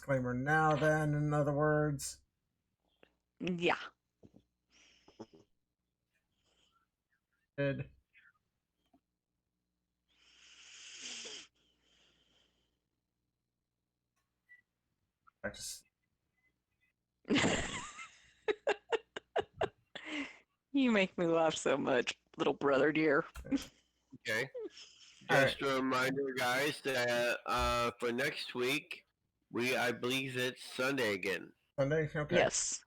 disclaimer now, then, in other words. Yeah. Good. I just. You make me laugh so much, little brother dear. Okay. All Just a reminder, guys, that for next week, I believe it's Sunday again. Sunday? Okay. Yes.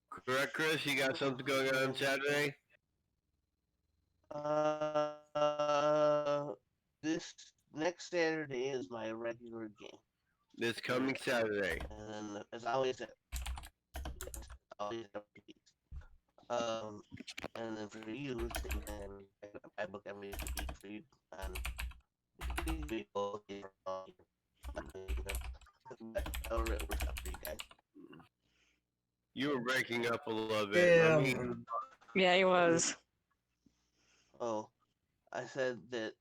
Correct, Chris? You got something going on Saturday? This next Saturday is my regular game. This coming Saturday. And then, as always, always every week. And then for you, same thing. I book every week for you. And we both get I'll work out for you guys. You were breaking up a little bit. Yeah. Yeah, he was. Oh, I said that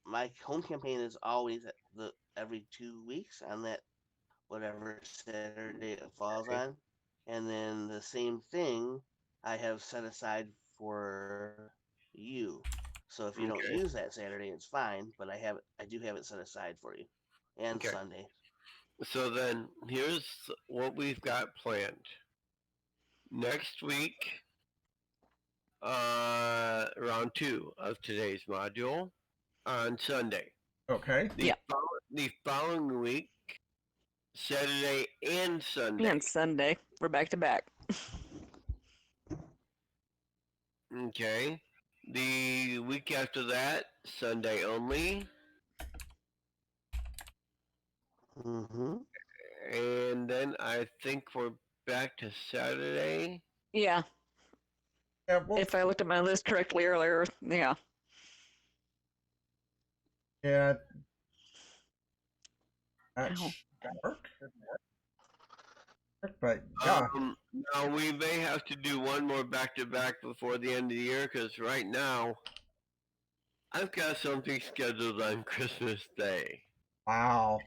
my home campaign is always every 2 weeks on that whatever Saturday it falls on, and then the same thing I have set aside for you. So if you don't Okay. use that Saturday, it's fine. But I do have it set aside for you, and Okay. Sunday. So then, here's what we've got planned. Next week, round 2 of today's module on Sunday. Okay. Yeah. The following week, Saturday and Sunday. And Sunday. We're back to back. Okay. The week after that, Sunday only. Mm-hmm. And then I think we're back to Saturday. Yeah. Yeah, well, If I looked at my list correctly earlier, yeah. yeah. That Ow. should work. But yeah. Now we may have to do one more back-to-back before the end of the year, because right now I've got something scheduled on Christmas Day. Wow.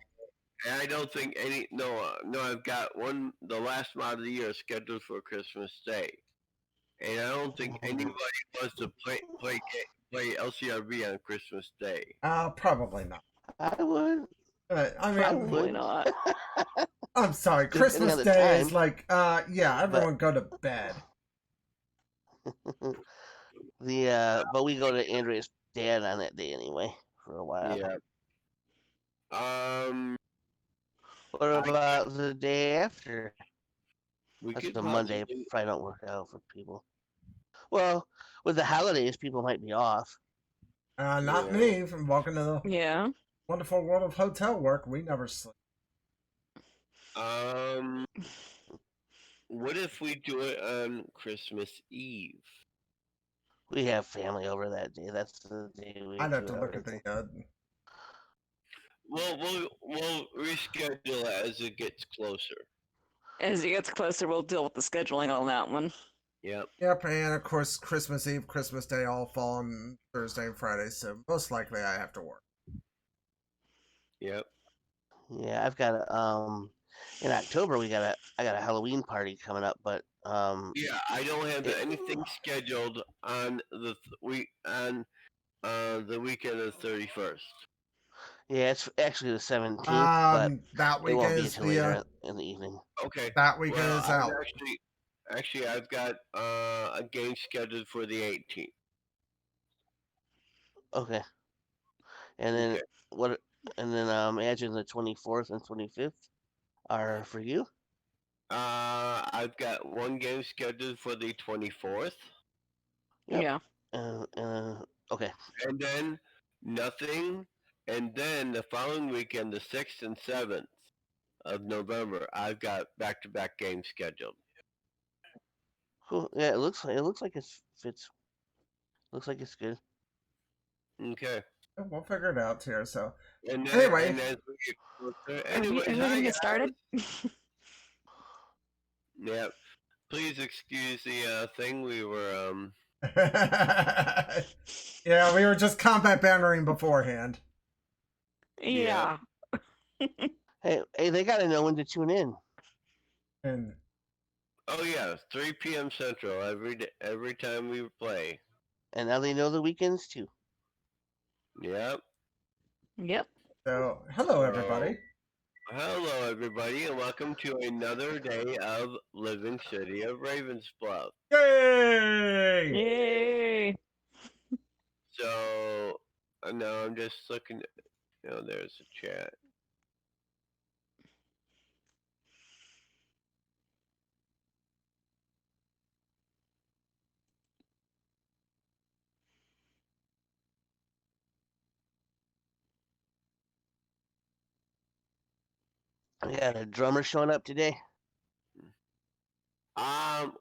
And I don't think I've got one, the last mod of the year scheduled for Christmas Day. And I don't think anybody wants to play LCRB on Christmas Day. Probably not. I would. I mean, Probably not. I'm sorry. Depending Christmas on the Day is time. like, yeah, everyone go to bed. But we go to Andrea's dad on that day anyway for a while. Yeah. What about the day after? We That's could the Monday. Probably don't work out for people. Well, with the holidays, people might be off. Not me. From walking to the Yeah. wonderful world of hotel work, we never sleep. What if we do it on Christmas Eve? We have family over that day. That's the day we. I'd have to look at the. We'll reschedule it as it gets closer. As it gets closer, we'll deal with the scheduling on that one. Yep. Yep, and of course, Christmas Eve, Christmas Day all fall on Thursday and Friday, so most likely I have to work. Yep. Yeah, I've got in October I got a Halloween party coming up, but yeah, I don't have anything scheduled on the weekend of the 31st. Yeah, it's actually the 17th, but that it won't weekend be is until later in the evening. Okay. That weekend is out. Actually, I've got a game scheduled for the 18th. Okay. And then what? And then imagine the 24th and 25th are for you. I've got one game scheduled for the 24th. Yep. Yeah. Okay. And then nothing. And then the following weekend, the 6th and 7th of November, I've got back-to-back games scheduled. Cool. Yeah, it looks like it fits. Looks like it's good. Okay. We'll figure it out here. So and then, anyway, and as we get closer, are we gonna get started? Yeah. Please excuse the thing we were yeah, we were just combat bannering beforehand. Yeah. Hey, they gotta know when to tune in. And Oh yeah, 3 p.m. Central every time we play. And now they know the weekends too. Yep. Yep. so, hello, So, everybody. hello everybody, and welcome to another day of Living City of Ravensbluff. Yay! Yay. So now I'm just looking. There's a chat. Yeah, the drummer showing up today.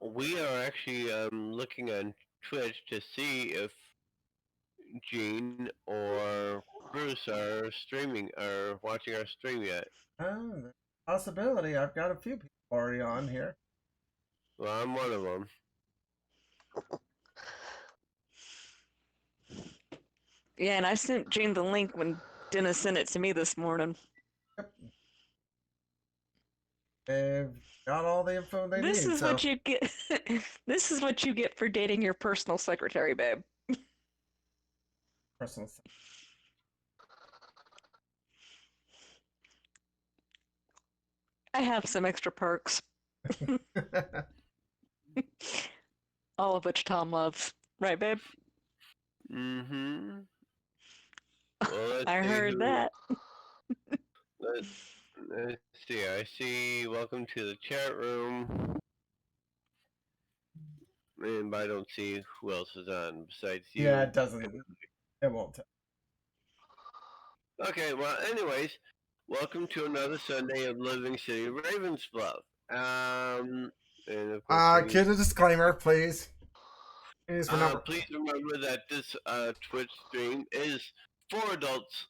We are actually looking on Twitch to see if Gene or Bruce are streaming or watching our stream yet. There's a possibility. I've got a few people already on here. Well, I'm one of them. Yeah, and I sent Jane the link when Dennis sent it to me this morning. Yep. They've got all the info they This need. is So, what you get. This is what you get for dating your personal secretary, babe. personal. I have some extra perks, all of which Tom loves. Right, babe? Mm-hmm. Well, let's I see heard who. that. Let's see. I see. Welcome to the chat room. And I don't see who else is on besides you. Yeah, it doesn't. It won't. Okay, well, anyways, welcome to another Sunday of Living City Ravensbluff. And of course, Get a disclaimer, please. Please remember. please remember that this Twitch stream is for adults,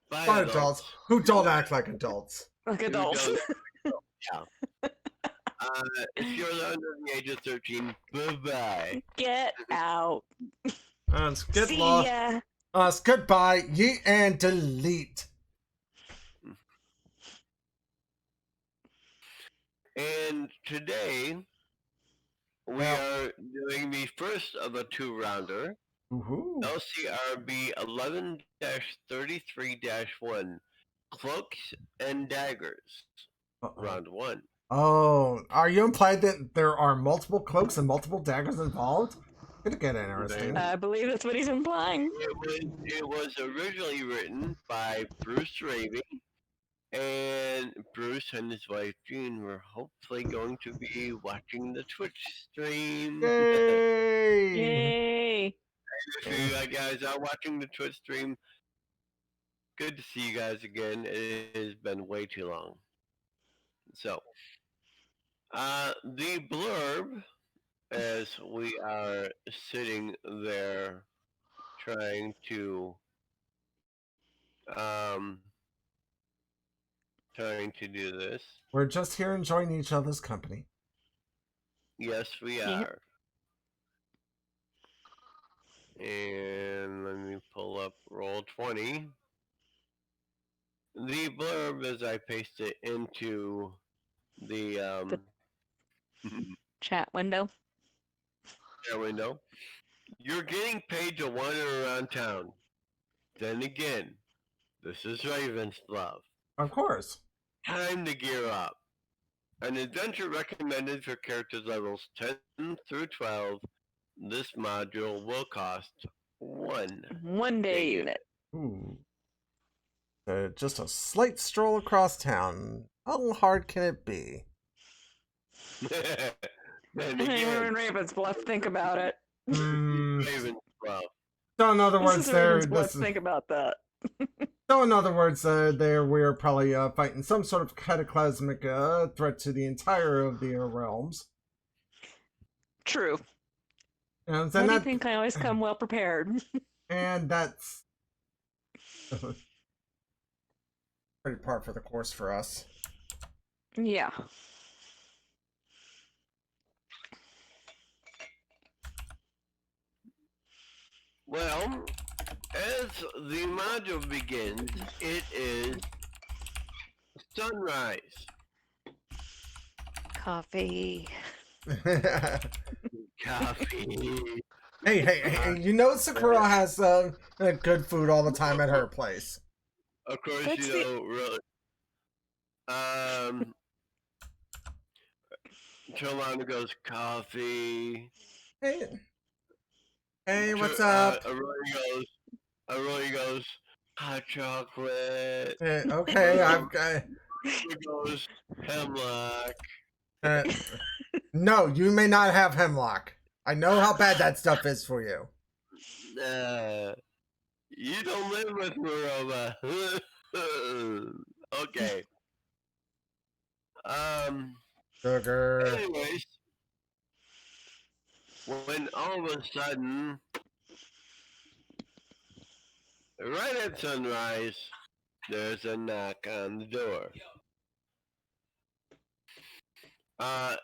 by For adults, adults who don't act like adults. Like who adults. don't- yeah. If you're under the age of 13, bye-bye. Get out. Get See lost. ya. Goodbye, yeet and delete. And today, we are doing the first of a two-rounder. Woohoo. LCRB 11-33-1, Cloaks and Daggers, round 1. Oh, are you implied that there are multiple cloaks and multiple daggers involved? Could get interesting. I believe that's what he's implying. It was originally written by Bruce Raby, and Bruce and his wife Jean were hopefully going to be watching the Twitch stream. Yay! Yay. If you guys are watching the Twitch stream, good to see you guys again. It has been way too long. So, the blurb, as we are sitting there trying to do this. We're just here enjoying each other's company. Yes, we are. And let me pull up Roll20. The blurb, as I paste it into the Chat window. window. You're getting paid to wander around town. Then again, this is Ravensbluff. Of course. Time to gear up. An adventure recommended for characters levels 10 through 12. This module will cost 1 day unit. Ooh. Just a slight stroll across town. How hard can it be? Then We're in again, Ravensbluff. Think about it. Ravensbluff. So in other words, This is there. Ravensbluff. Think about that. So in other words, there we're probably fighting some sort of cataclysmic threat to the entire of the realms. True. And Why then do you think I always come well prepared? And that's pretty par for the course for us. Yeah. Well, as the module begins, it is sunrise. Coffee. Coffee. Hey, you know Sakura has good food all the time at her place. Of course, That's you the- know, really. Trelana goes coffee. Hey, what's up? Arroyo goes hot chocolate. Okay, I've got. Goes hemlock. Uh, no, you may not have hemlock. I know how bad that stuff is for you. You don't live with Maroma. Okay. Sugar. Anyways, when all of a sudden, right at sunrise, there's a knock on the door.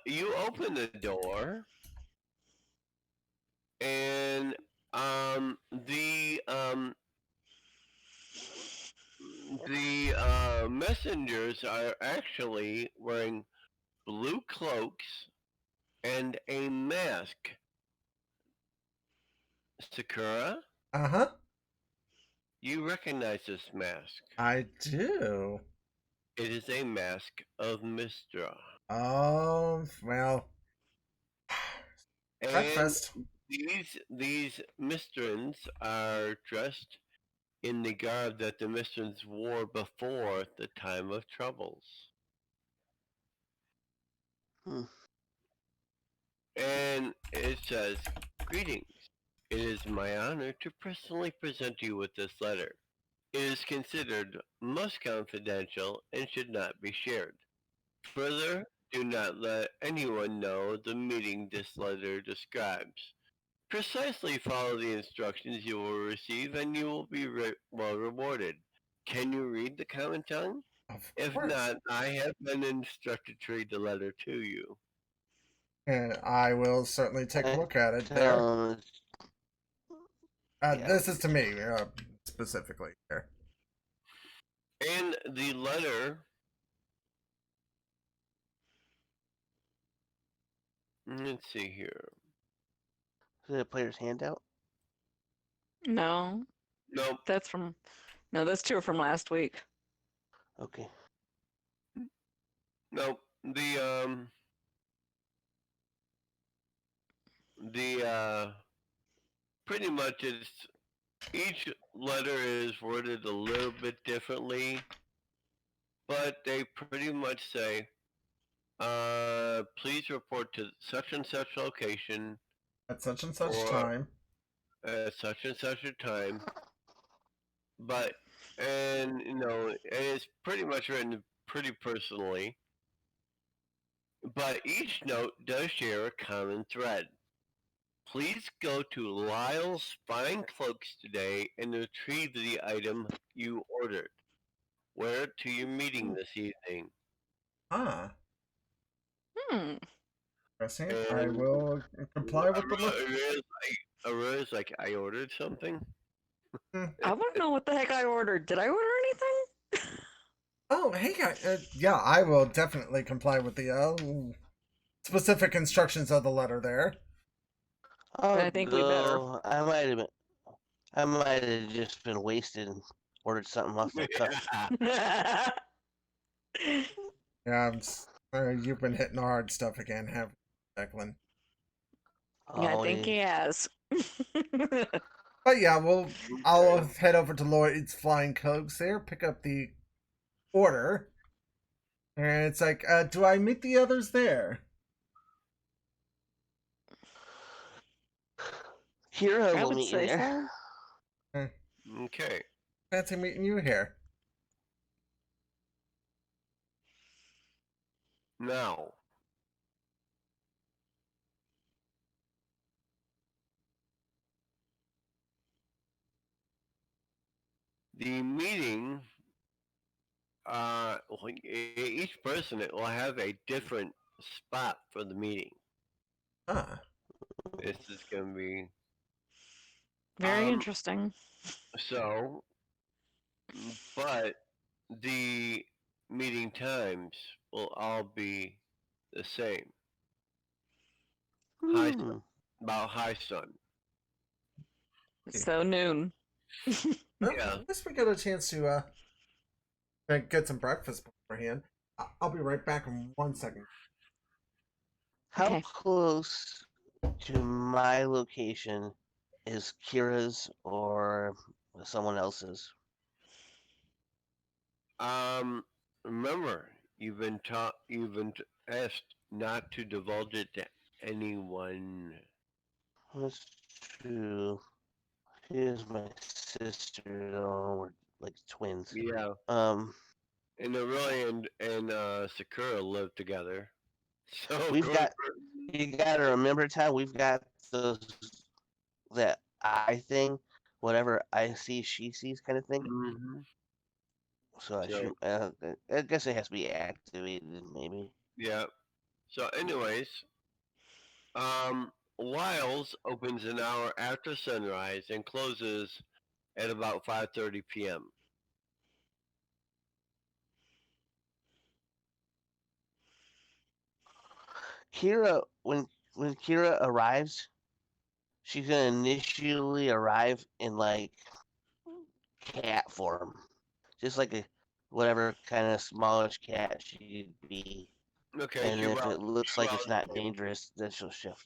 You open the door, and the messengers are actually wearing blue cloaks and a mask. Sakura, Uh-huh. you recognize this mask. I do. It is a mask of Mistra. Oh, well. And Breakfast. these Mistrans are dressed in the garb that the Mistrans wore before the time of troubles. And it says, "Greetings. It is my honor to personally present you with this letter. It is considered most confidential and should not be shared. Further, do not let anyone know the meeting this letter describes. Precisely follow the instructions you will receive and you will be well rewarded. Can you read the common tongue? Of If course. not, I have been instructed to read the letter to you." And I will certainly take a look at it there. This is to me, specifically here. And the letter, let's see here. Is it a player's handout? No, Nope. that's from. No, those two are from last week. Okay. Nope. The pretty much it's each letter is worded a little bit differently, but they pretty much say, please report to such and such location At such and such or time. at such and such a time. But and it's pretty much written pretty personally. But each note does share a common thread. Please go to Lyle's Fine Cloaks today and retrieve the item you ordered. Wear it to your meeting this evening. Ah, Hmm. interesting. And I will comply with the look. Aurora's like, I ordered something? I want to know what the heck I ordered. Did I order anything? Oh, hey, yeah, I will definitely comply with the specific instructions of the letter there. I think we better. I might have just been wasted and ordered something off the cuff. Yeah, you've been hitting the hard stuff again, have you, Declan? I think Always. he has. But yeah, I'll head over to Lloyd's Flying Cloaks there, pick up the order, and it's like, do I meet the others there? Kira I will would meet you say there. so. Okay. Fancy meeting you here. Now, the meeting, each person will have a different spot for the meeting. Ah, This is going to be Very interesting. so, but meeting times will all be the same. High sun, Hmm. about high sun. So noon. Well, Yeah. at least we get a chance to get some breakfast beforehand. I'll be right back in 1 second. How Okay. close to my location is Kira's or someone else's? Remember, you've been asked not to divulge it to anyone. That's true. She is my sister, though. We're like twins. Yeah. Um, And Aurelia and Sakura live together. So we've going got. You gotta remember, Tom. We've got those that eye thing, whatever I see, she sees, kind of thing. hmm So I So should. I guess it has to be activated, maybe. yeah. So anyways, Wiles opens an hour after sunrise and closes at about 5:30 p.m. Kira, when Kira arrives, she's gonna initially arrive in like cat form, just like a whatever kind of smallish cat she'd be. Okay, And she if routes. it looks She like it's routes not in. dangerous, then she'll shift.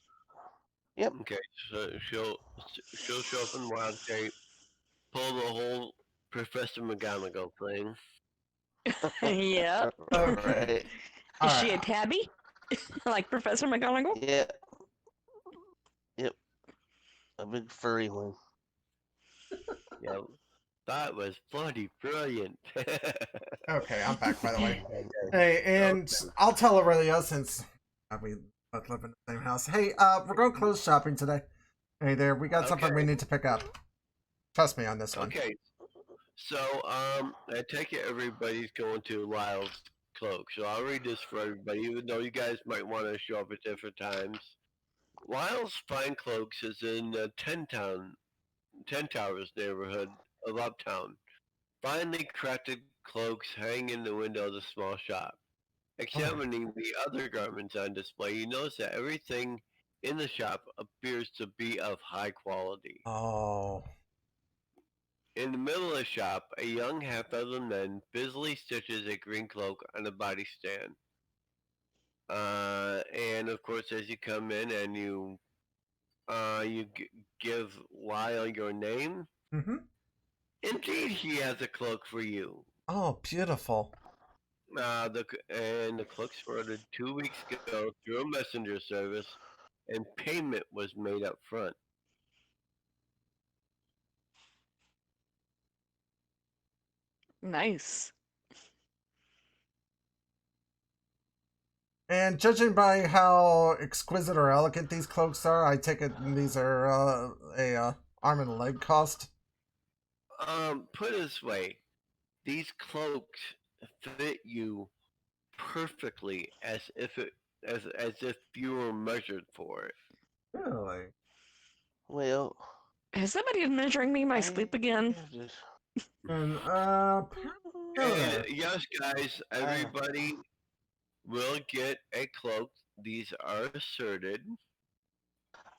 Yep. Okay, so she'll show up in wild shape, pull the whole Professor McGonagall thing. Yeah. Okay. Right. Is All she a right. tabby? Like Professor McGonagall? Yeah. Yep. A big furry one. Yeah, that was bloody brilliant. Okay, I'm back, by the way. Okay. Hey, and Okay. I'll tell Aurelia since we both live in the same house. Hey, we're going clothes shopping today. Hey there, we got something we Okay. need to pick up. Trust me on this one. Okay. So, I take it everybody's going to Lyle's Cloak. So I'll read this for everybody, even though you guys might want to show up at different times. Lyle's Fine Cloaks is in the Ten Towers neighborhood of Uptown. Finely crafted cloaks hang in the window of the small shop. Examining the other garments on display, you notice that everything in the shop appears to be of high quality. Oh. In the middle of the shop, a young half-dozen men busily stitches a green cloak on a body stand. And of course, as you come in and you give Lyle your name, Mm-hmm. indeed he has a cloak for you. Oh, beautiful. The cloaks were ordered 2 weeks ago through a messenger service, and payment was made up front. Nice. And judging by how exquisite or elegant these cloaks are, I take it these are a arm and leg cost. Put it this way, these cloaks fit you perfectly as if you were measured for it. Really? Well, Has somebody been measuring me my I sleep again? have to. And And sure. yes, guys, Uh, everybody will get a cloak. These are asserted.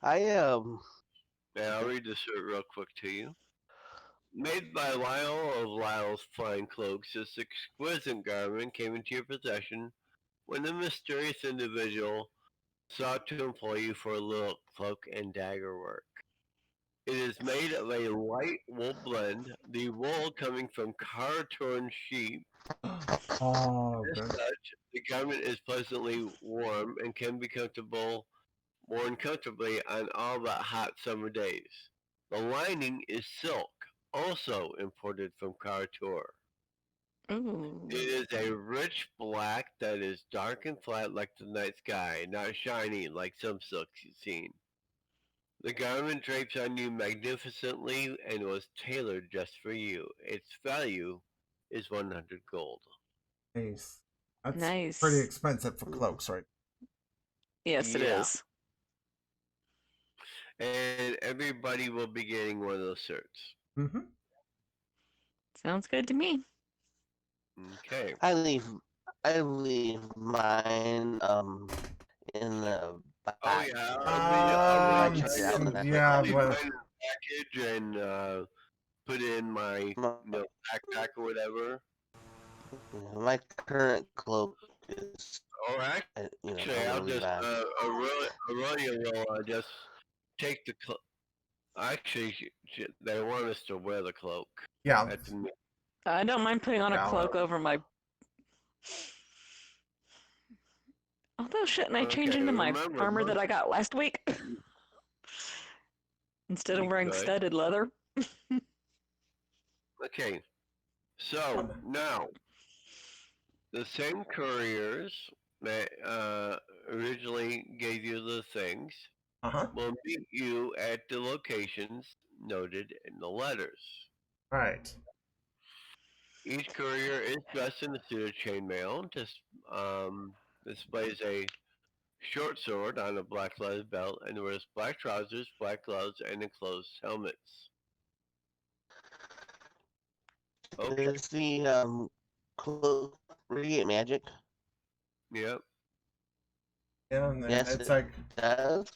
I And I'll read this real quick to you. Made by Lyle of Lyle's Fine Cloaks, this exquisite garment came into your possession when the mysterious individual sought to employ you for a little cloak and dagger work. It is made of a light wool blend, the wool coming from car-torn sheep. Oh, As good. such, the garment is pleasantly warm and can be worn comfortably on all but hot summer days. The lining is silk, also imported from Kartur. Ooh. It is a rich black that is dark and flat like the night sky, not shiny like some silks you've seen. The garment drapes on you magnificently and was tailored just for you. Its value is 100 gold. Nice. That's pretty Nice. expensive for cloaks, right? Yes, it Yeah, is. and everybody will be getting one of those shirts. Mm-hmm. Sounds good to me. Okay. I leave mine in the Oh back. yeah, I keep it out in the Yeah, I'll leave well, mine in the package and put it in my backpack or whatever. my current cloak is, Or I'm actually, gonna I'll leave just on. Aurelia will just take the cloak. Actually, they want us to wear the cloak. yeah, That's I don't mind putting on a Yeah, cloak over my. Although, shouldn't I change okay. into my Remember, armor that I got last week instead of you wearing could. studded leather? Okay. So now the same couriers that originally gave you the things uh-huh. will meet you at the locations noted in the letters. Right. Each courier is dressed in a suit of chainmail. Displays a short sword on a black leather belt and wears black trousers, black gloves, and enclosed helmets. Okay. Is the cloak radiate magic? Yep. Yeah, and then Yes, it's it like, does.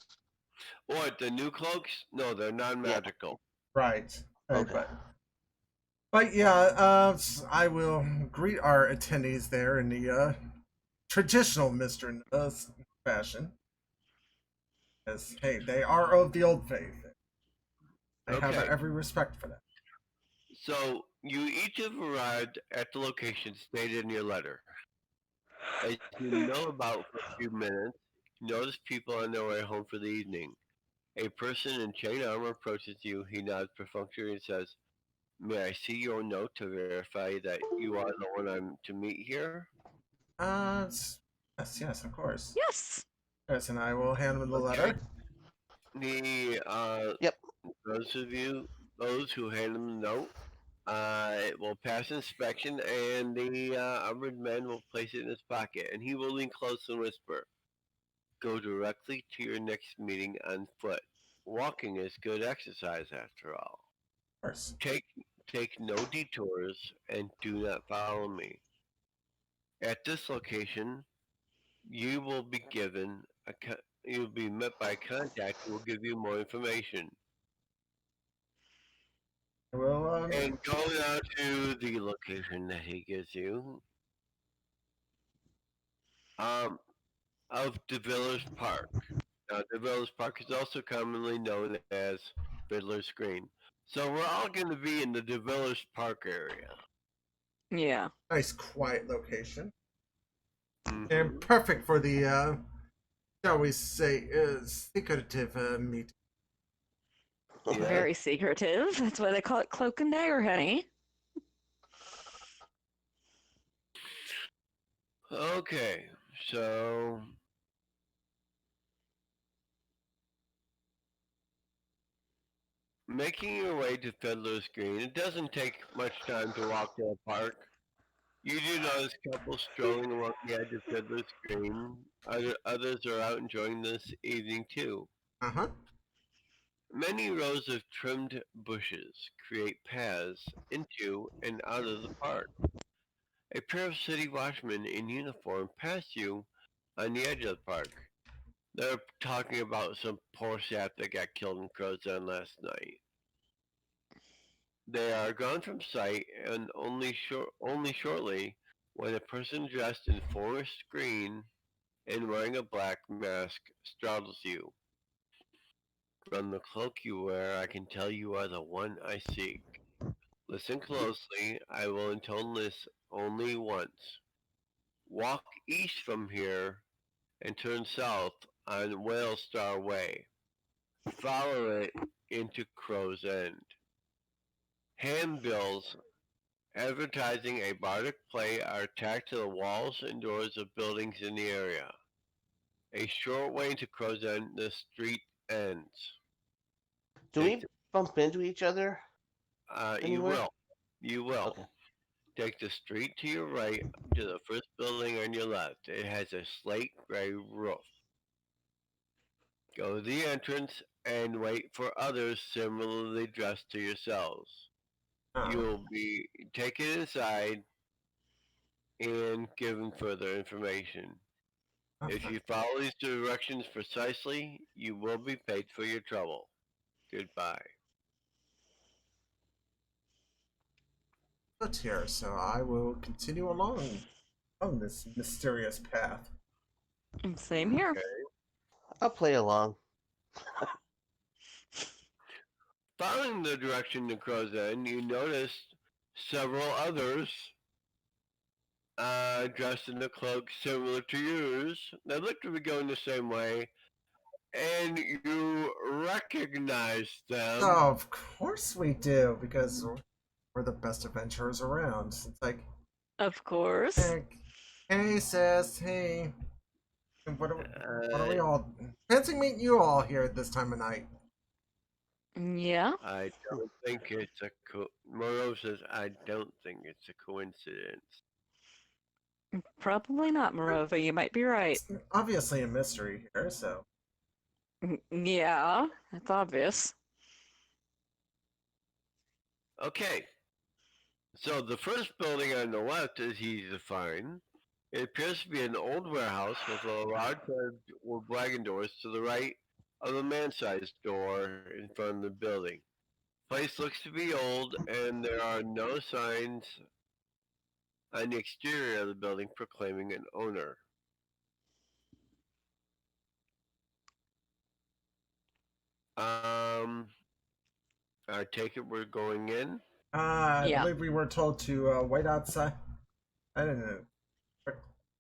What, the new cloaks? No, they're Yeah. non-magical. right. Right, Okay. but yeah, I will greet our attendees there in the traditional Mr. Fashion. As, hey, they are of the old faith. I have Okay. every respect for that. So you each have arrived at the location stated in your letter. As you know about for a few minutes, you notice people on their way home for the evening. A person in chain armor approaches you. He nods perfunctorily and says, "May I see your note to verify that you are the one I'm to meet here?" Yes, of course. Yes. Yes, and I will hand him the Okay. letter. The Yep. those who hand him the note, it will pass inspection, and the armored man will place it in his pocket, and he will lean close and whisper, "Go directly to your next meeting on foot. Walking is good exercise, after all. Of course. Take take no detours, and do not follow me. At this location, you will be given you'll be met by a contact who will give you more information." I will, And going out to the location that he gives you, um, of DeVillers Park. Now, DeVillers Park is also commonly known as Fiddler's Green. So we're all going to be in the DeVillers Park area. Yeah. nice, quiet location. And Hmm. perfect for the, shall we say, secretive meeting. Yeah. Very secretive. That's why they call it cloak and dagger, honey. Okay, so making your way to Fiddler's Green, it doesn't take much time to walk to the park. You do notice couples strolling along the edge of Fiddler's Green. Others are out enjoying this evening too. Uh huh. Many rows of trimmed bushes create paths into and out of the park. A pair of city watchmen in uniform pass you on the edge of the park. They're talking about some poor sap that got killed in Crozon last night. They are gone from sight, and only shortly, when a person dressed in forest green and wearing a black mask startles you. "From the cloak you wear, I can tell you are the one I seek. Listen closely. I will intone this only once. Walk east from here and turn south on Whale Star Way. Follow it into Crow's End. Handbills advertising a bardic play are tacked to the walls and doors of buildings in the area. A short way into Crow's End, the street ends." Do Take we bump into each other you anywhere? will. You will. Okay. Take the street to your right to the first building on your left. It has a slate gray roof. Go to the entrance and wait for others similarly dressed to yourselves. You will be taken inside and given further information. If you follow these directions precisely, you will be paid for your trouble. Goodbye. Foot here, so I will continue along on this mysterious path. Same here. Okay. I'll play along. Following the direction the crows in, you noticed several others dressed in a cloak similar to yours. They look to be going the same way, and you recognize them. Oh, of course we do, because we're the best adventurers around. It's like, Of course. hey, hey sis, hey, what are we Uh, all? Fancy meeting you all here at this time of night. Yeah, I don't think it's a Moreau says, I don't think it's a coincidence. probably not, Morova. You might be right. It's obviously a mystery here, so Yeah, it's obvious. Okay, so the first building on the left is easy to find. It appears to be an old warehouse with a large set of wagon doors to the right of the man-sized door in front of the building. Place looks to be old, and there are no signs on the exterior of the building proclaiming an owner. Um, I take it we're going in. I Yeah. believe we were told to wait outside. I didn't know.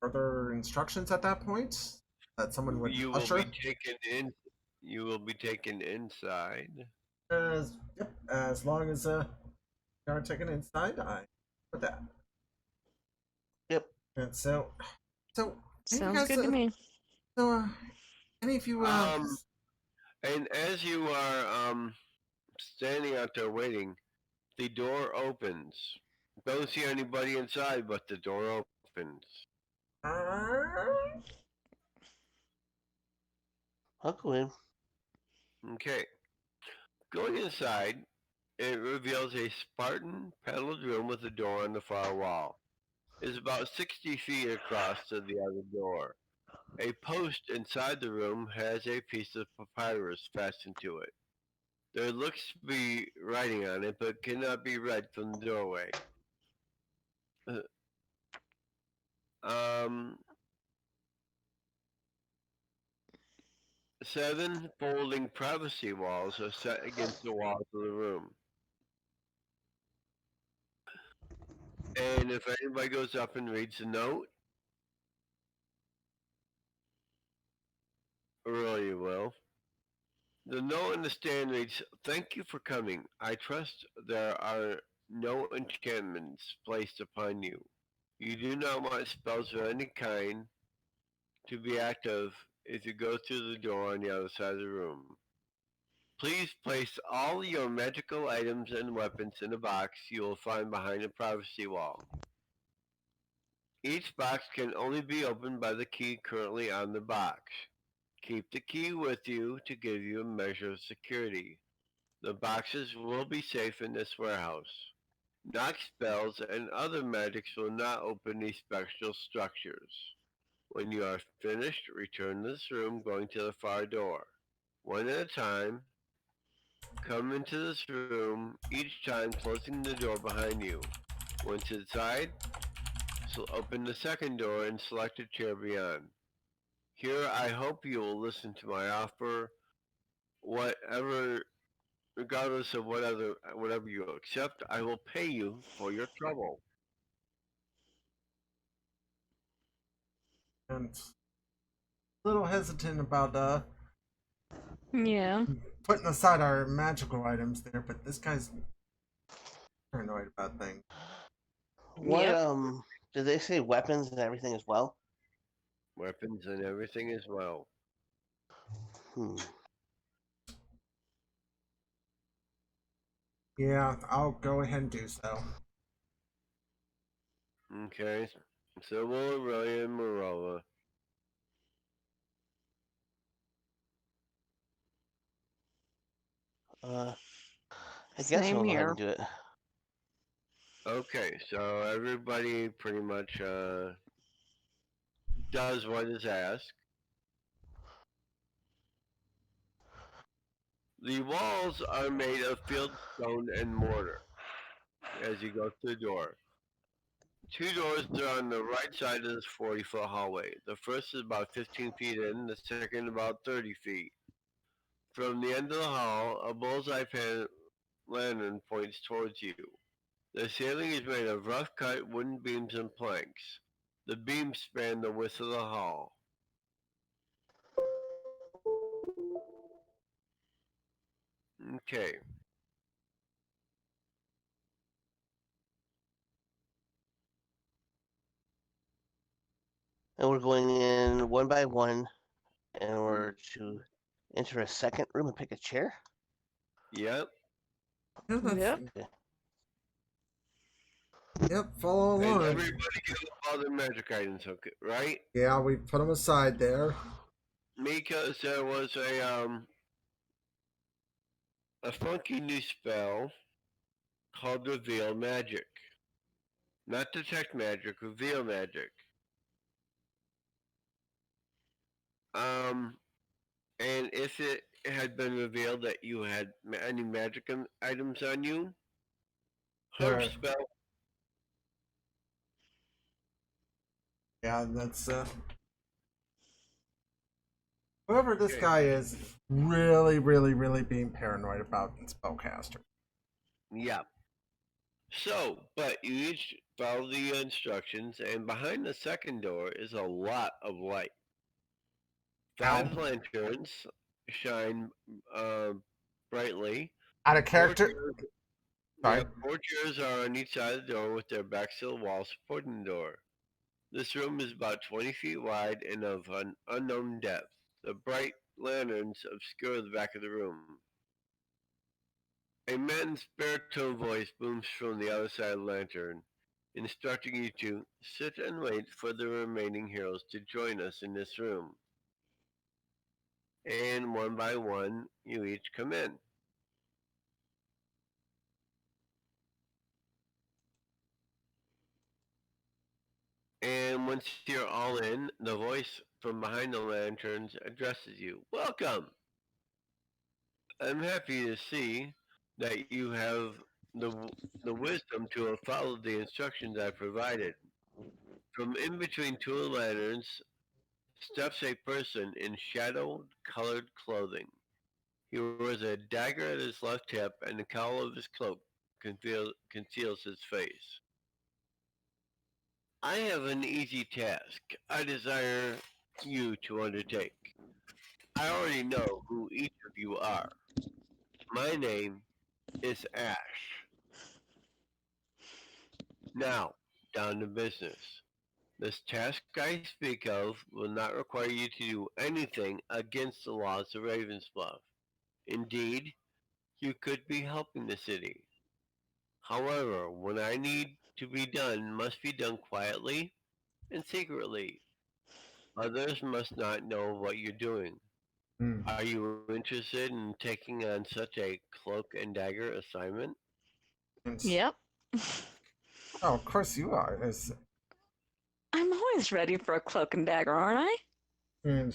Further instructions at that point that someone would You will be usher. taken in. You will be taken inside. As long as you are taken inside, I with that. Yep. And so any of you Sounds guys, good to me. so any of you, Um, and as you are standing out there waiting, the door opens. Don't see anybody inside, but the door opens. uh, I'll go in. Okay. Going inside, it reveals a Spartan paneled room with a door on the far wall. It is about 60 feet across to the other door. A post inside the room has a piece of papyrus fastened to it. There looks to be writing on it, but cannot be read from the doorway. Uh, Um, 7 folding privacy walls are set against the walls of the room. And if anybody goes up and reads the note, really will. The note in the stand reads, "Thank you for coming. I trust there are no enchantments placed upon you. You do not want spells of any kind to be active if you go through the door on the other side of the room. Please place all your magical items and weapons in a box you will find behind the privacy wall. Each box can only be opened by the key currently on the box. Keep the key with you to give you a measure of security. The boxes will be safe in this warehouse. Knock spells and other magics will not open these spectral structures. When you are finished, return to this room going to the far door. One at a time, come into this room, each time closing the door behind you. Once inside, open the second door and select a chair beyond. Here I hope you will listen to my offer, whatever regardless of whatever you accept, I will pay you for your trouble." and a little hesitant about Yeah. putting aside our magical items there, but this guy's paranoid about things. What Yep. did they say weapons and everything as well? Weapons and everything as well. Hmm. Yeah, I'll go ahead and do so. Okay. So will Aurelia and Morella. Uh I guess Same I'll go ahead here. and do it. Okay, so everybody pretty much does what is asked. The walls are made of field stone and mortar as you go through the door. Two doors are on the right side of this 40-foot hallway. The first is about 15 feet in, the second about 30 feet. From the end of the hall, a lantern points towards you. The ceiling is made of rough cut wooden beams and planks. The beams span the width of the hall. Okay. And we're going in one by one, and we're to enter a second room and pick a chair. Yep. Yeah, that's Yep. Okay. yep. Follow And along. everybody gave up all their magic items, okay, right? Yeah, we put them aside there. Because there was a funky new spell called Reveal Magic. Not Detect Magic, Reveal Magic. Um, and if it had been revealed that you had any magic items on you, her There. spell. Yeah, that's whoever this Okay. guy is really, really, really being paranoid about spellcaster. Yeah. So, but you each follow the instructions, and behind the second door is a lot of light. Now, 5 lanterns shine uh, brightly. out of Four character. chairs, Sorry. yeah, 4 chairs are on each side of the door with their backs to the wall supporting the door. This room is about 20 feet wide and of an unknown depth. The bright lanterns obscure the back of the room. A man's baritone voice booms from the other side of the lantern, instructing you to sit and wait for the remaining heroes to join us in this room. And one by one, you each come in. And once you're all in, the voice from behind the lanterns addresses you. Welcome! I'm happy to see that you have the, the wisdom to have followed the instructions I provided. From in between two lanterns steps a person in shadow-colored clothing. He wears a dagger at his left hip, and the cowl of his cloak conceals his face. I have an easy task I desire you to undertake. I already know who each of you are. My name is Ash. Now, down to business. This task I speak of will not require you to do anything against the laws of Ravensbluff. Indeed, you could be helping the city. However, what I need to be done must be done quietly and secretly. Others must not know what you're doing. Hmm. Are you interested in taking on such a cloak and dagger assignment? And- Yep. oh, of course you are. I'm always ready for a cloak and dagger, aren't I? And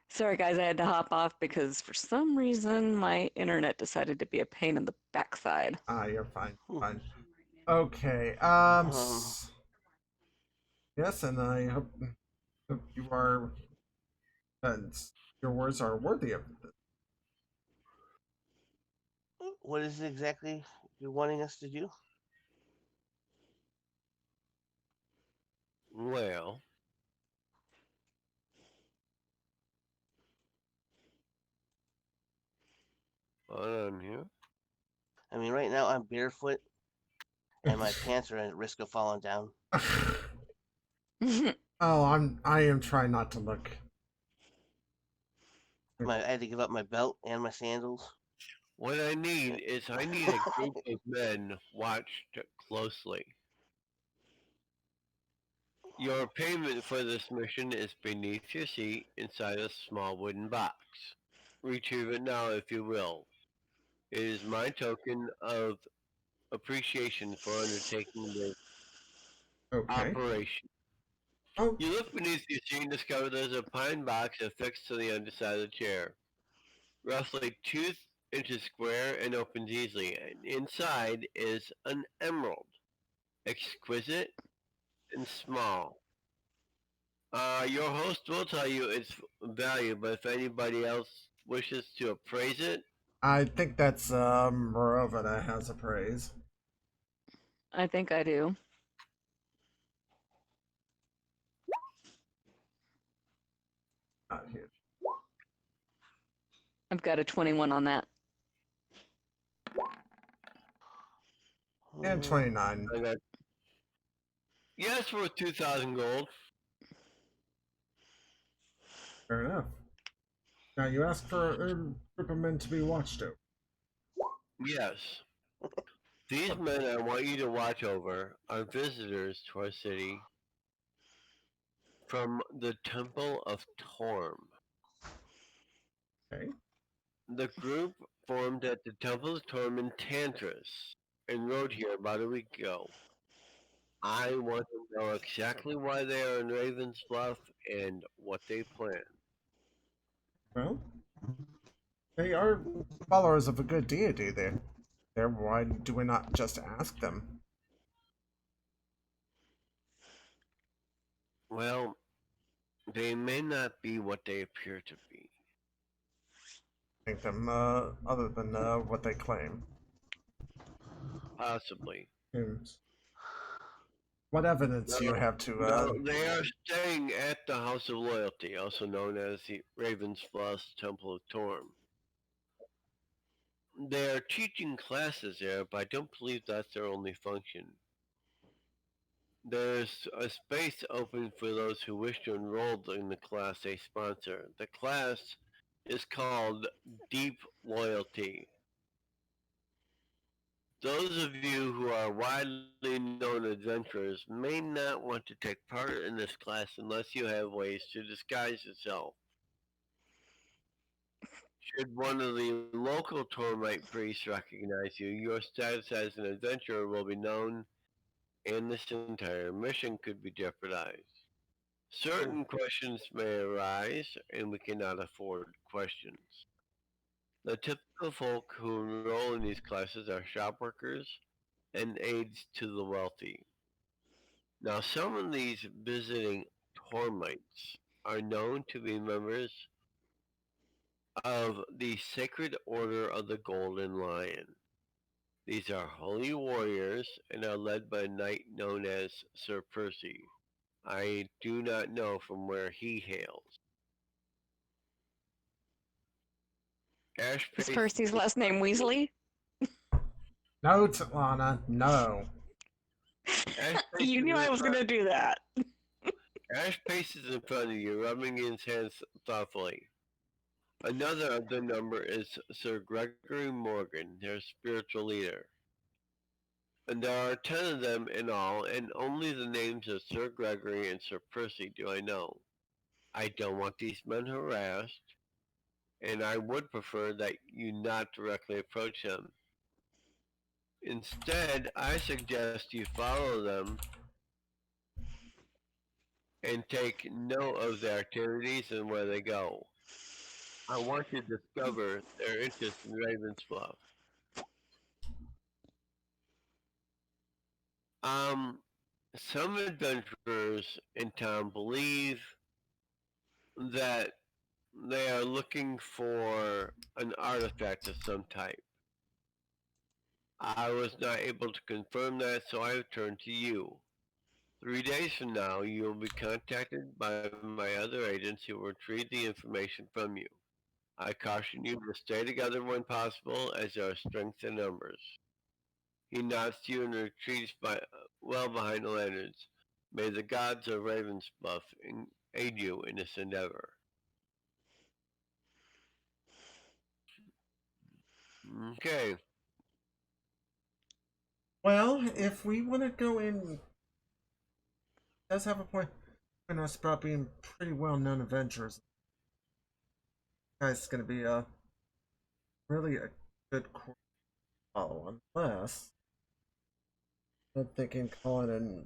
Sorry, guys, I had to hop off because for some reason my internet decided to be a pain in the backside. you're fine. Hmm. Fine. Okay. Um, Yes, and I hope you are. And your words are worthy of this. what is it exactly you're wanting us to do? Well, hold on here. I mean, right now I'm barefoot and my pants are at risk of falling down. oh, I am trying not to look. I had to give up my belt and my sandals. What I need is I need a group of men watched closely. Your payment for this mission is beneath your seat inside a small wooden box. Retrieve it now if you will. It is my token of appreciation for undertaking this Okay. operation. Oh, You look beneath your seat and discover there's a pine box affixed to the underside of the chair, roughly 2 inches square and opens easily. And inside is an emerald, exquisite and small. Your host will tell you its value, but if anybody else wishes to appraise it, I think that's Morova that has a praise. I think I do. Not huge. I've got a 21 on that. And 29. I got, yeah, it's worth 2,000 gold. Fair enough. Now you ask for a group of men to be watched over. Yes. These men I want you to watch over are visitors to our city from the Temple of Torm. Okay. The group formed at the Temple of Torm in Tantris and rode here about a week ago. I want to know exactly why they are in Raven's Bluff and what they plan. Well, they are followers of a good deity there. Why do we not just ask them? Well, they may not be what they appear to be. Think them other than what they claim. Possibly. Hmm. What evidence No, do you have to no, they are staying at the House of Loyalty, also known as the Raven's Bluff Temple of Torm. They are teaching classes there, but I don't believe that's their only function. There's a space open for those who wish to enroll in the class they sponsor. The class is called Deep Loyalty. Those of you who are widely known adventurers may not want to take part in this class unless you have ways to disguise yourself. Should one of the local Tormite priests recognize you, your status as an adventurer will be known and this entire mission could be jeopardized. Certain questions may arise, and we cannot afford questions. The typical folk who enroll in these classes are shop workers and aides to the wealthy. Now, some of these visiting Tormites are known to be members of the Sacred Order of the Golden Lion. These are holy warriors and are led by a knight known as Sir Percy. I do not know from where he hails. Ash Is Pace, Percy's last name Weasley? No, Lana, no. Ash You knew I was paces, gonna do that. Ash paces in front of you, rubbing his hands thoughtfully. Another of the number is Sir Gregory Morgan, their spiritual leader. And there are 10 of them in all, and only the names of Sir Gregory and Sir Percy do I know. I don't want these men harassed, and I would prefer that you not directly approach them. Instead, I suggest you follow them and take note of their activities and where they go. I want to discover their interest in Ravensbluff. Um, some adventurers in town believe that they are looking for an artifact of some type. I was not able to confirm that, so I have turned to you. 3 days from now, you will be contacted by my other agents who will retrieve the information from you. I caution you to stay together when possible, as there are strength in numbers. He nods to you and retreats well behind the lanterns. May the gods of Ravensbluff aid you in this endeavor. Okay. Well, if we want to go in, does have a point in us about being pretty well-known adventurers. Guy's going to be really a good course to follow, unless I'm thinking calling in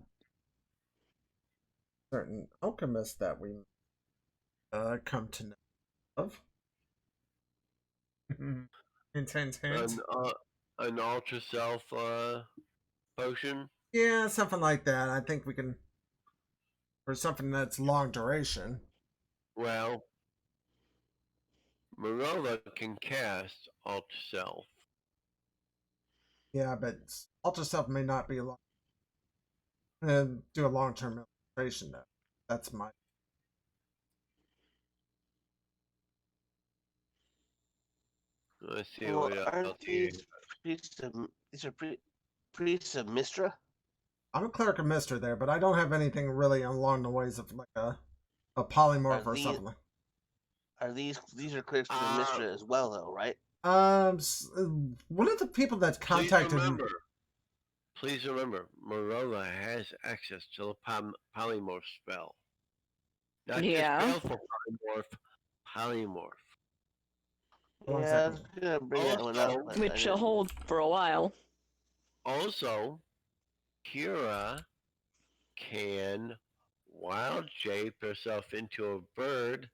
certain alchemist that we come to know of. Hint, hint, hint. An ultra self potion. Yeah, something like that. I think we can, for something that's long duration. Well, Marilla can cast ultra self. Yeah, but ultra self may not be long. Do a long term illustration though. That's my. Let's see Well, what aren't else you. these are priests of Mistra? I'm a cleric of Mister there, but I don't have anything really along the ways of like a Are polymorph or these something. Like. are these are clerics of Mistra as well, though, right? One of the people that contacted. Please remember, Marilla has access to the polymorph spell. Not Yeah. just baleful polymorph. Hold on a Yeah, I was second. gonna bring that one up, Also, but I Which she'll didn't. hold for a while. also, Kira can wild shape herself into a bird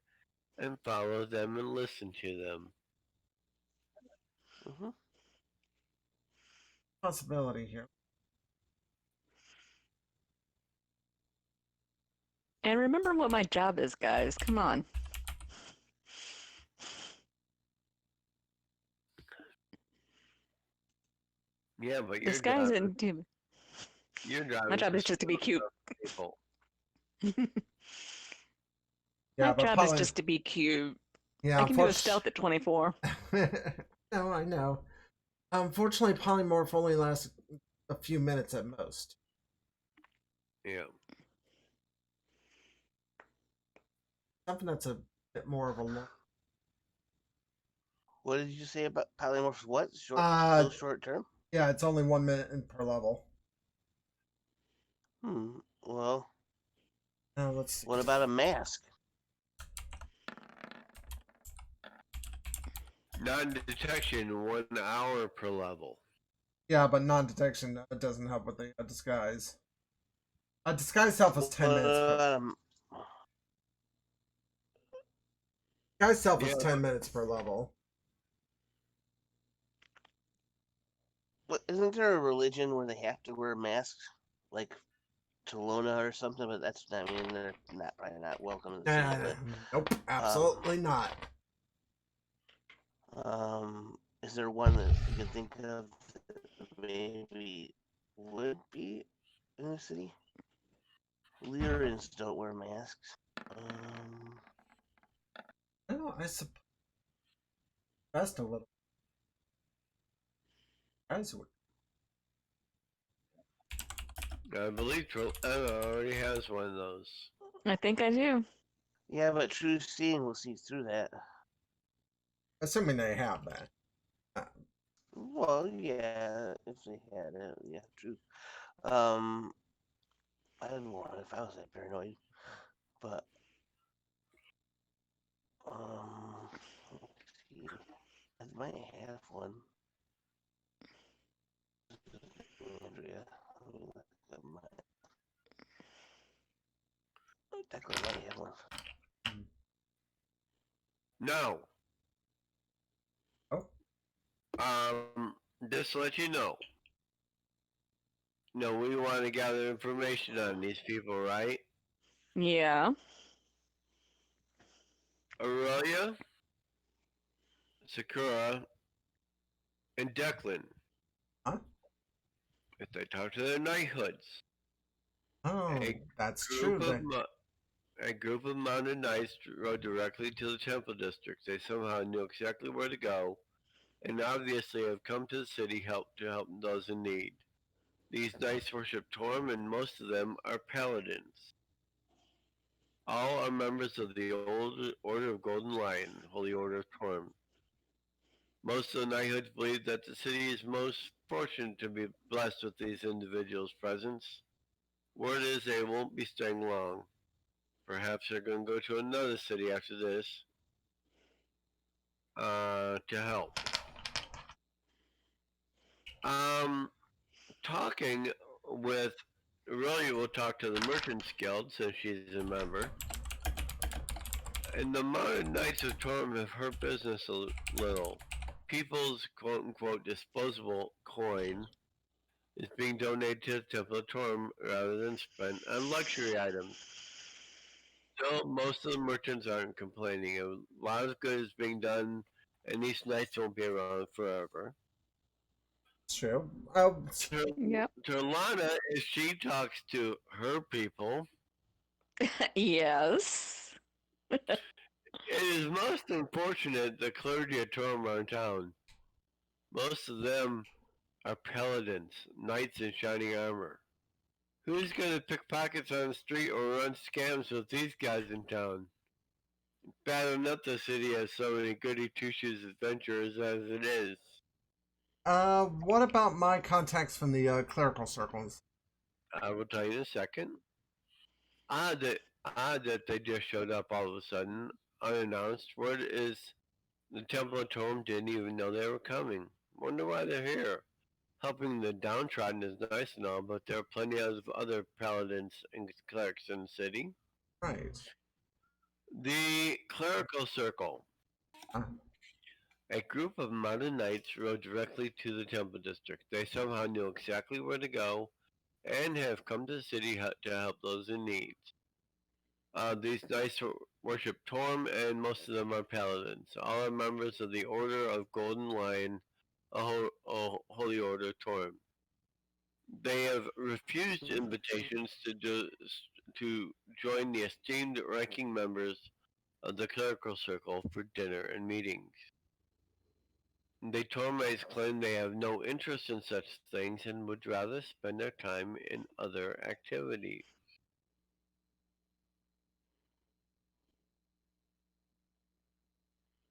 and follow them and listen to them. Hmm. Possibility here. And remember what my job is, guys. Come on. Yeah, but This guy's in. your job My is job is just to be cute. people. My Yeah, but job is just to be cute. yeah, I can do a stealth at 24. No, I know. Unfortunately, polymorph only lasts a few minutes at most. Yeah. Something that's a bit more of a long. What did you say about polymorphs? What Uh, so short term? yeah, it's only 1 minute per level. Well, Now let's see. what about a mask? Non-detection, 1 hour per level. Yeah, but non-detection doesn't help with the disguise. A disguise self is 10 minutes. Disguise self is 10 minutes per level. What, isn't there a religion where they have to wear masks, like Tolona or something? But that's I mean they're probably not welcome to the city. But Nope, absolutely not. is there one that you can think of that maybe would be in the city? Lyrans don't wear masks. No, I suppose best a little. Guys would. I believe already has one of those. I think I do. Yeah, but true seeing will see through that. Assuming they have that. Well, yeah, if they had it, yeah, true. I'd want it if I was that paranoid, but let's see, I might have one. Andrea, let me look up my. Declan might have one. No. Oh. Just to let you know. No, we want to gather information on these people, right? Yeah. Aurelia, Sakura, and Declan. Huh? If they talk to their knighthoods. Oh, that's true. A group of mounted knights rode directly to the temple district. They somehow knew exactly where to go, and obviously have come to the city to help those in need. These knights worship Torm, and most of them are paladins. All are members of the old Order of Golden Lion, Holy Order of Torm. Most of the knighthoods believe that the city is most fortunate to be blessed with these individuals' presence. Word is they won't be staying long. Perhaps they're going to go to another city after this to help. Talking with really we'll talk to the Merchants Guild since she's a member. And the modern Knights of Torm have hurt business a little. People's quote unquote disposable coin is being donated to the Temple of Torm rather than spent on luxury items. Still, most of the merchants aren't complaining. A lot of good is being done, and these knights won't be around forever. It's true. Yep. To Lana, if she talks to her people, Yes. it is most unfortunate the clergy of Torm are in town. Most of them are paladins, knights in shining armor. Who's gonna pick pockets on the street or run scams with these guys in town? Bad enough the city has so many goody two-shoes adventurers as it is. What about my contacts from the clerical circles? I will tell you in a second. Odd that they just showed up all of a sudden, unannounced. Word is the Temple of Torm didn't even know they were coming. Wonder why they're here. Helping the downtrodden is nice and all, but there are plenty of other paladins and clerics in the city. Right. The Clerical Circle. Uh, A group of mounted knights rode directly to the temple district. They somehow knew exactly where to go and have come to the city to help those in need. These knights worship Torm, and most of them are paladins. All are members of the Order of Golden Lion, a holy order of Torm. They have refused invitations to join the esteemed ranking members of the clerical circle for dinner and meetings. The Tormites claim they have no interest in such things and would rather spend their time in other activities.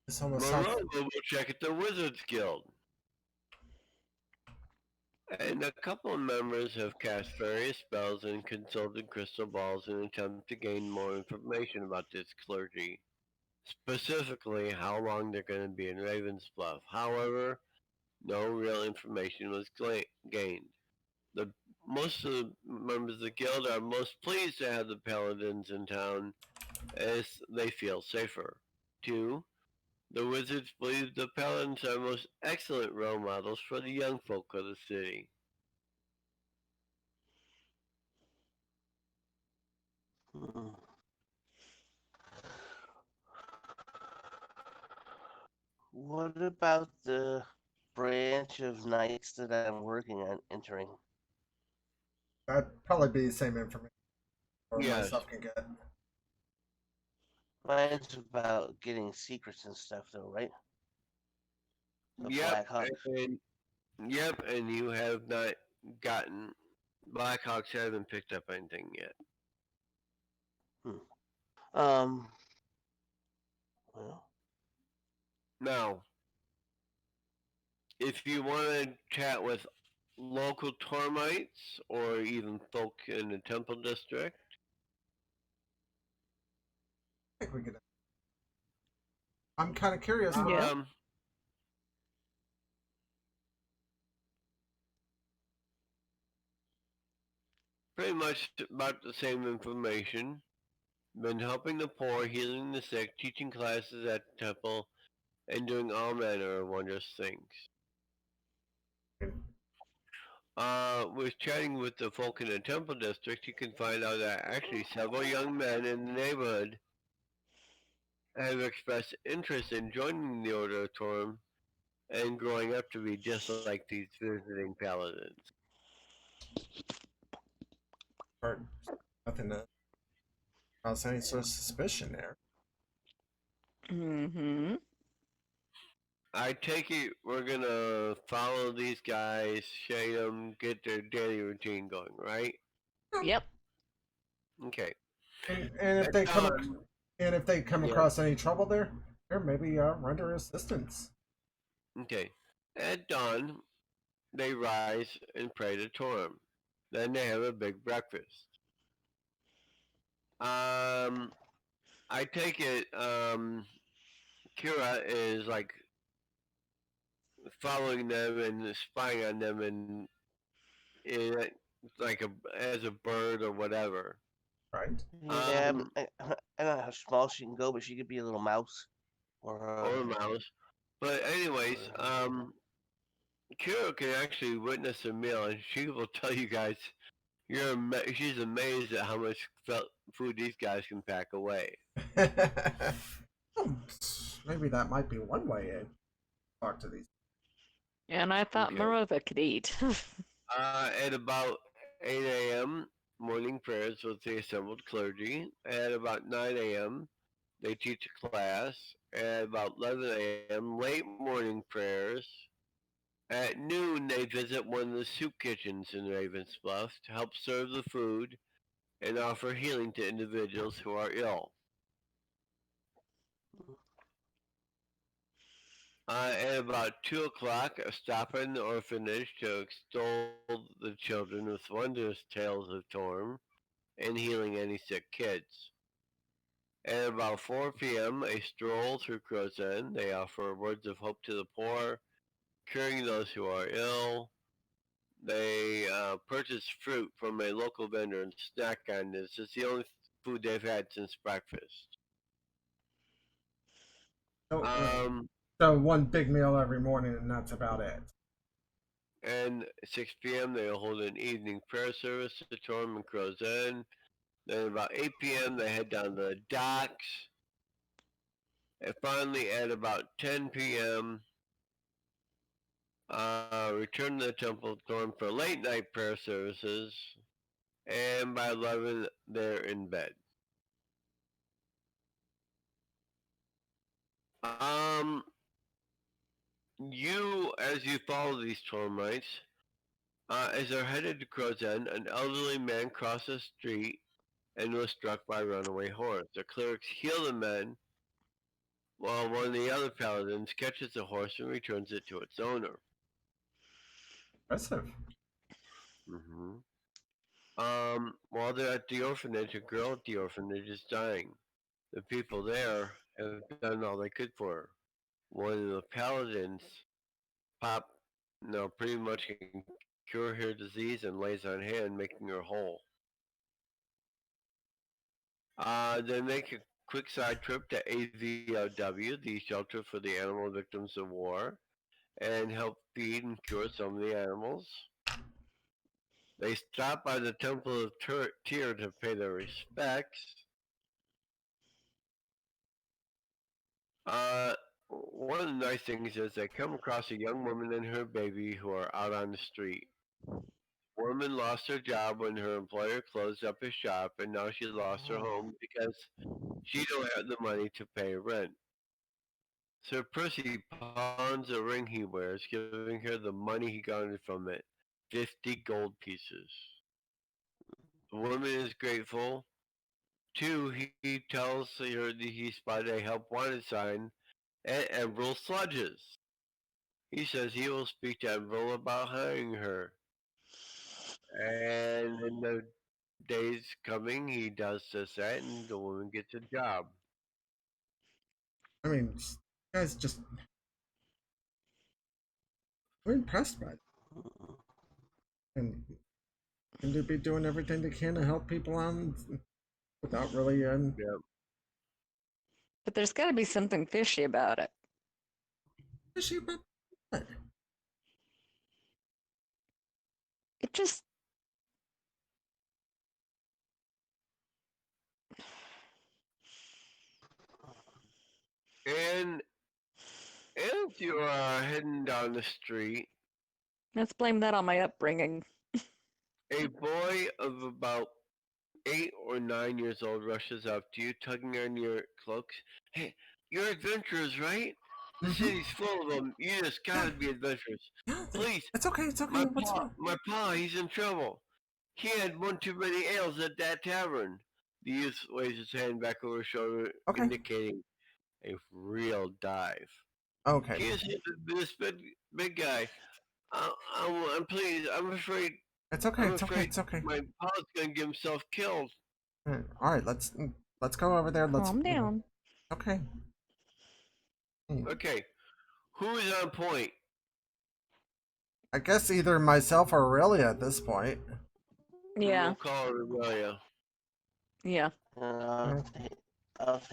this almost sounds. Moreover, we'll check at the Wizards Guild. And a couple of members have cast various spells and consulted crystal balls in an attempt to gain more information about this clergy. Specifically, how long they're going to be in Ravens Bluff. However, no real information was gained. The Most of the members of the guild are most pleased to have the paladins in town as they feel safer. 2. The wizards believe the paladins are most excellent role models for the young folk of the city. Hmm. What about the branch of knights that I'm working on entering? That'd probably be the same information or Yes. myself can get. Mine's about getting secrets and stuff, though, right? The Black Hawk. And you have not gotten Blackhawks haven't picked up anything yet. Well, Now, if you want to chat with local Tormites or even folk in the Temple District, I think we could. I'm kind of curious. Yeah. Pretty much about the same information. Been helping the poor, healing the sick, teaching classes at the temple, and doing all manner of wondrous things. With chatting with the folk in the Temple District, you can find out that actually several young men in the neighborhood have expressed interest in joining the Order of Torm and growing up to be just like these visiting paladins. Or nothing to cause any sort of suspicion there. Mm-hmm. I take it we're gonna follow these guys, shade them, get their daily routine going, right? Yep. Okay. And if they come across any trouble there, maybe render assistance. Okay. At dawn, they rise and pray to Torm. Then they have a big breakfast. I take it Kira is like following them and spying on them and like as a bird or whatever. Right. Yeah, Um, I don't know how small she can go, but she could be a little mouse or or a mouse. But anyways, or Kiro can actually witness a meal, and she will tell you guys she's amazed at how much food these guys can pack away. Oh, maybe that might be one way to talk to these. And I thought Okay. Marova could eat. At about 8 a.m., morning prayers with the assembled clergy. At about 9 a.m., they teach a class. At about 11 a.m., late morning prayers. At noon, they visit one of the soup kitchens in Ravens Bluff to help serve the food and offer healing to individuals who are ill. At about 2 o'clock, a stop at an orphanage to extol the children with wondrous tales of Torm and healing any sick kids. At about 4 p.m., a stroll through Crow's End. They offer words of hope to the poor, curing those who are ill. They purchase fruit from a local vendor and snack on this. It's the only food they've had since breakfast. So, Um, so one big meal every morning, and that's about it. and 6 p.m. they'll hold an evening prayer service at Torm and Crow's End. Then about 8 p.m. they head down to the docks. And finally at about 10 p.m. Return to the temple of Thorn for late night prayer services. And by 11 they're in bed. Um, as you follow these Tormites, as they're headed to Crow's End, an elderly man crosses the street and was struck by a runaway horse. The clerics heal the men, while one of the other paladins catches the horse and returns it to its owner. Impressive. hmm While they're at the orphanage, a girl at the orphanage is dying. The people there have done all they could for her. One of the paladins pop, pretty much can cure her disease and lays on hand, making her whole. They make a quick side trip to AVOW, the shelter for the animal victims of war, and help feed and cure some of the animals. They stop by the Temple of Tyr to pay their respects. Uh, One of the nice things is they come across a young woman and her baby who are out on the street. The woman lost her job when her employer closed up his shop, and now she lost her home because she don't have the money to pay rent. Sir Percy pawns a ring he wears, giving her the money he garnered from it, 50 gold pieces. The woman is grateful. Two, he tells her that he spotted a help wanted sign at Emerald Sludges. He says he will speak to Emerald about hiring her. And in the days coming, he does just that, and the woman gets a job. I mean, guys, just we're impressed by it, and seem to be doing everything they can to help people out without really Yeah. But there's got to be something fishy about it. issue about that. It just. And as you are heading down the street, Let's blame that on my upbringing. a boy of about 8 or 9 years old rushes up to you, tugging on your cloaks. Hey, you're adventurers, right? The city's full of them. You just gotta be adventurous. Yeah, Please, it's okay. It's okay. What's wrong? my pa, he's in trouble. He had one too many ales at that tavern. The youth waves his hand back over his shoulder, Okay. indicating a real dive. Okay. He is this big guy. I'm pleased. I'm afraid. It's okay. I'm It's okay. afraid It's okay. my pa's gonna get himself killed. All right. Let's go over there. Let's Calm down. Okay. Okay, who is on point? I guess either myself or Aurelia at this point. Yeah. We'll call it Aurelia. Yeah. I'll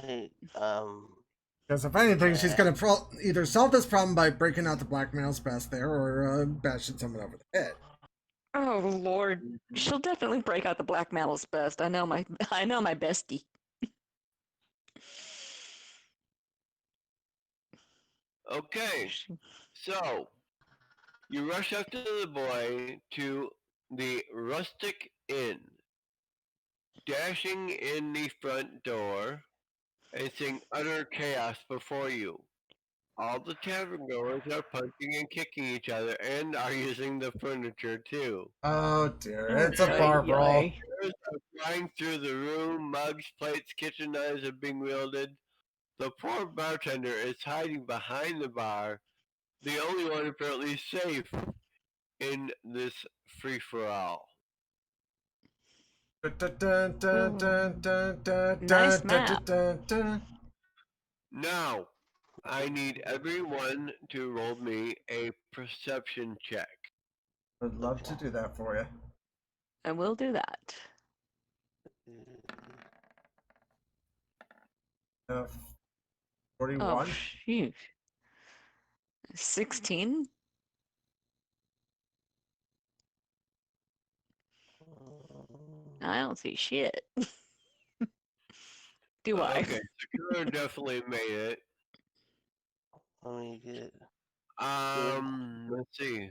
take Because if anything, she's yeah. gonna either solve this problem by breaking out the blackmail spell there, or bashing someone over the head. Oh Lord, she'll definitely break out the black malice best. I know my bestie. Okay, so you rush up to the boy to the rustic inn, dashing in the front door and seeing utter chaos before you. All the tavern goers are punching and kicking each other and are using the furniture too. Oh dear, Oh, it's a bar brawl. Chairs are flying through the room, mugs, plates, kitchen knives are being wielded. The poor bartender is hiding behind the bar, the only one apparently safe in this free for all. Nice map. Now, I need everyone to roll me a perception check. Would love to do that for you. I will do that. Uh, Oh 41. shoot. 16? I don't see shit. Do I? Okay, Sakura definitely made it. Let me get it. Let's see.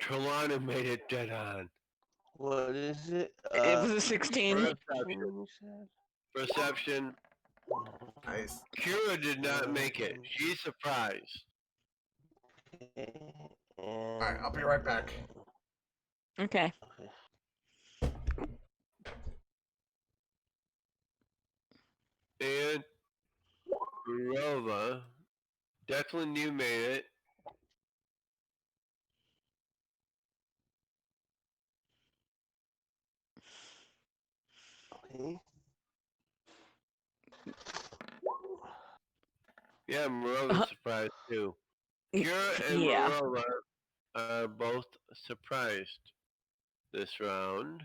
Trelana made it dead on. What is it? It was a 16. Perception. You said? Perception. Nice. Kira did not make it. She's surprised. Okay. Alright, I'll be right back. Okay. Okay. And Rova, Declan, you made it. Okay. Yeah, Morova's surprised too. Kira and Yeah. Morova are both surprised this round.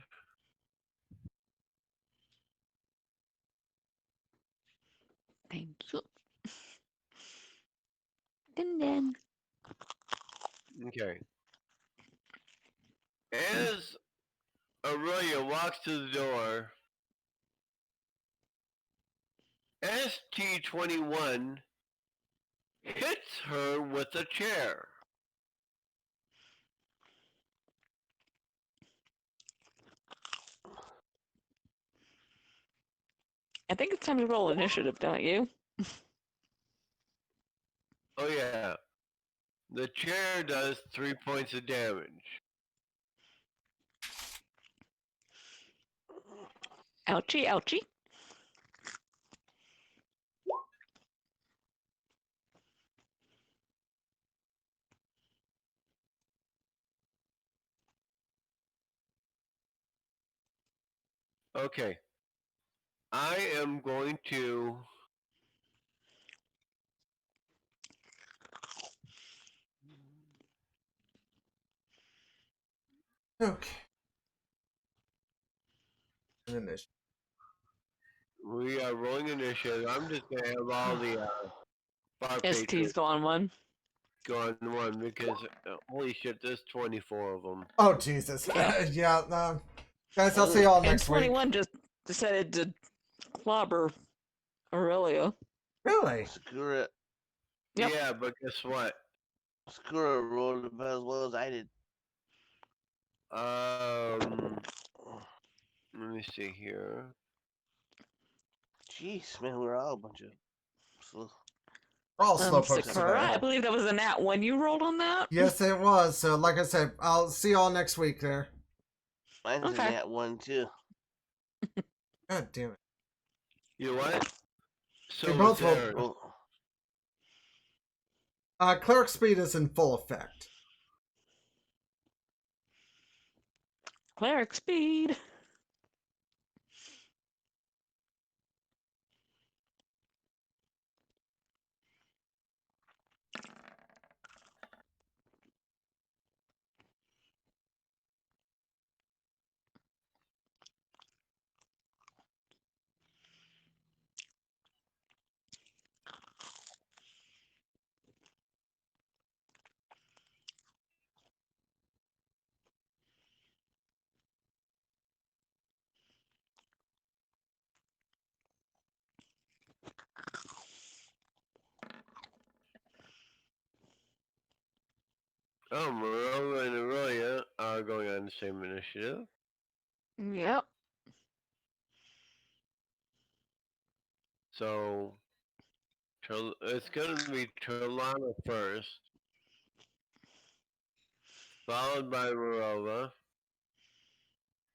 Thank you. Ding ding. Okay. As Aurelia walks to the door, ST-21 hits her with a chair. I think it's time to roll initiative, don't you? Oh yeah. The chair does 3 points of damage. Ouchie, ouchie. Okay. I am going to Okay. Initiative. we are rolling initiative. I'm just gonna have all the bar ST's patrons gone one. go on one because holy shit, there's 24 of them. Oh Jesus. Yeah. Yeah. Guys, I'll see y'all And next week. 21 just decided to clobber Aurelia. Really? Sakura. Yep. Yeah, but guess what? Sakura rolled about as well as I did. Let me see here. Jeez, man, we're all a bunch of slow. We're all slowpokes Sakura, I today. believe that was a nat one you rolled on that. Yes, it was. So, like I said, I'll see y'all next week there. Mine's Okay. in that one too. God damn it. You know what? So We was both rolled- theirs. Well, Cleric speed is in full effect. Cleric speed. Oh, Morova and Aurelia are going on the same initiative. Yep. So it's going to be Turlana first, followed by Morova,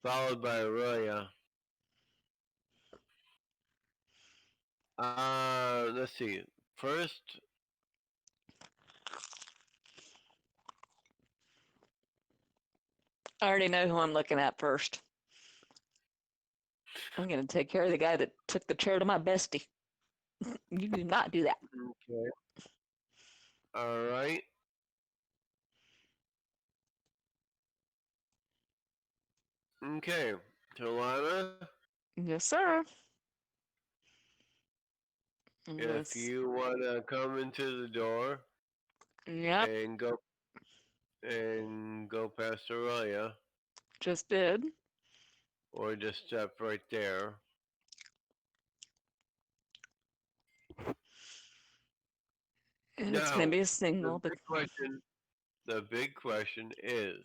followed by Aurelia. Let's see. First, I already know who I'm looking at first. I'm gonna take care of the guy that took the chair to my bestie. You do not do that. okay. All right. Okay. Turlana, Yes, sir. if Yes. you want to come into the door Yep. and go past Aurelia, Just did. or just step right there. And it's gonna Now, be a the single, but big question, the big question is,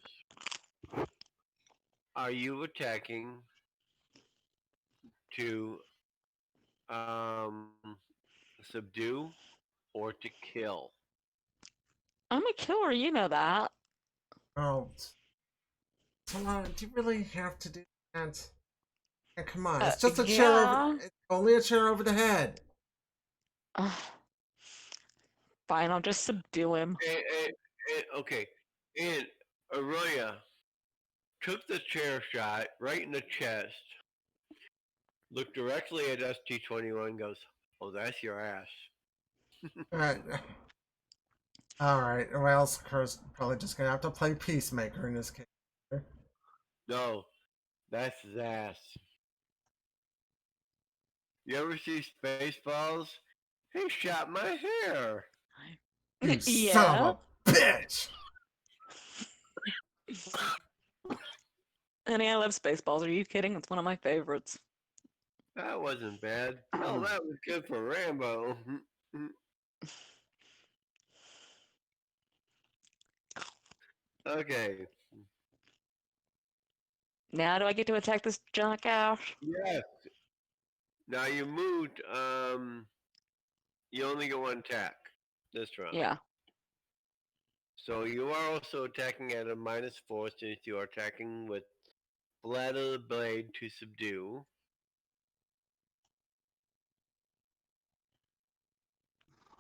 are you attacking to subdue or to kill? I'm a killer. You know that. Oh, Solana, do you really have to do that? Yeah, come on, it's just a chair over. Yeah. It's only a chair over the head. Uh, fine. I'll just subdue him. Okay, and Arroya took the chair shot right in the chest, looked directly at ST-21, and goes, "Oh, that's your ass." Alright. Alright, well, Sakur's probably just gonna have to play Peacemaker in this case. No, that's his ass. You ever see Spaceballs? He shot my hair. You son Yeah. of a bitch! Honey, I love Spaceballs. Are you kidding? It's one of my favorites. That wasn't bad. Hell, that was good for Rambo. Okay. Now do I get to attack this jackass? Yes. Now you moved. You only get one attack this round. Yeah. So you are also attacking at a -4 since you are attacking with Blade of the Blade to subdue.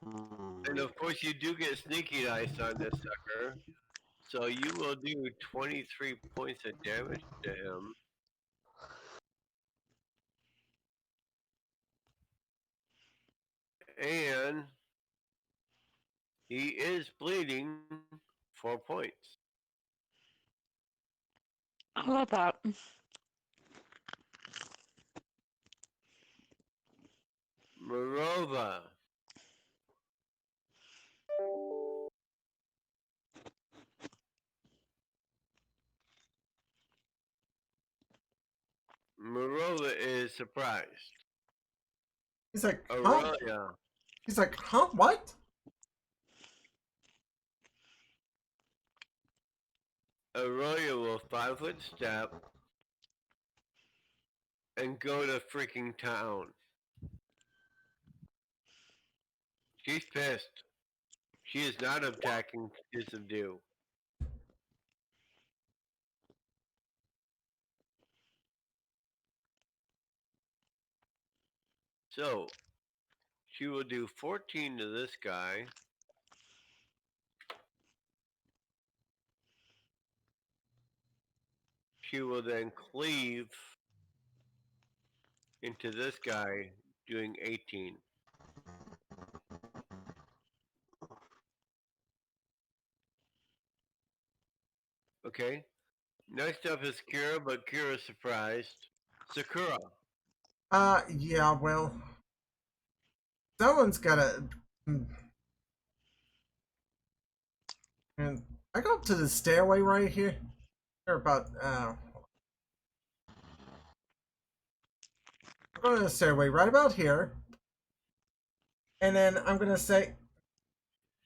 And of course, you do get sneaky dice on this sucker. So you will do 23 points of damage to him. And he is bleeding 4 points. I love that. Morova. Morova is surprised. He's like, huh? Aurelia. He's like, huh? What? Aurelia will 5-foot step and go to freaking town. She's pissed. She is not attacking to subdue. So, she will do 14 to this guy. She will then cleave into this guy, doing 18. Okay. Next up is Kira, but Kira's surprised. Sakura. Yeah, well. Someone's gotta. And I go up to the stairway right here. Or about, I'm going to the stairway right about here. And then I'm gonna say,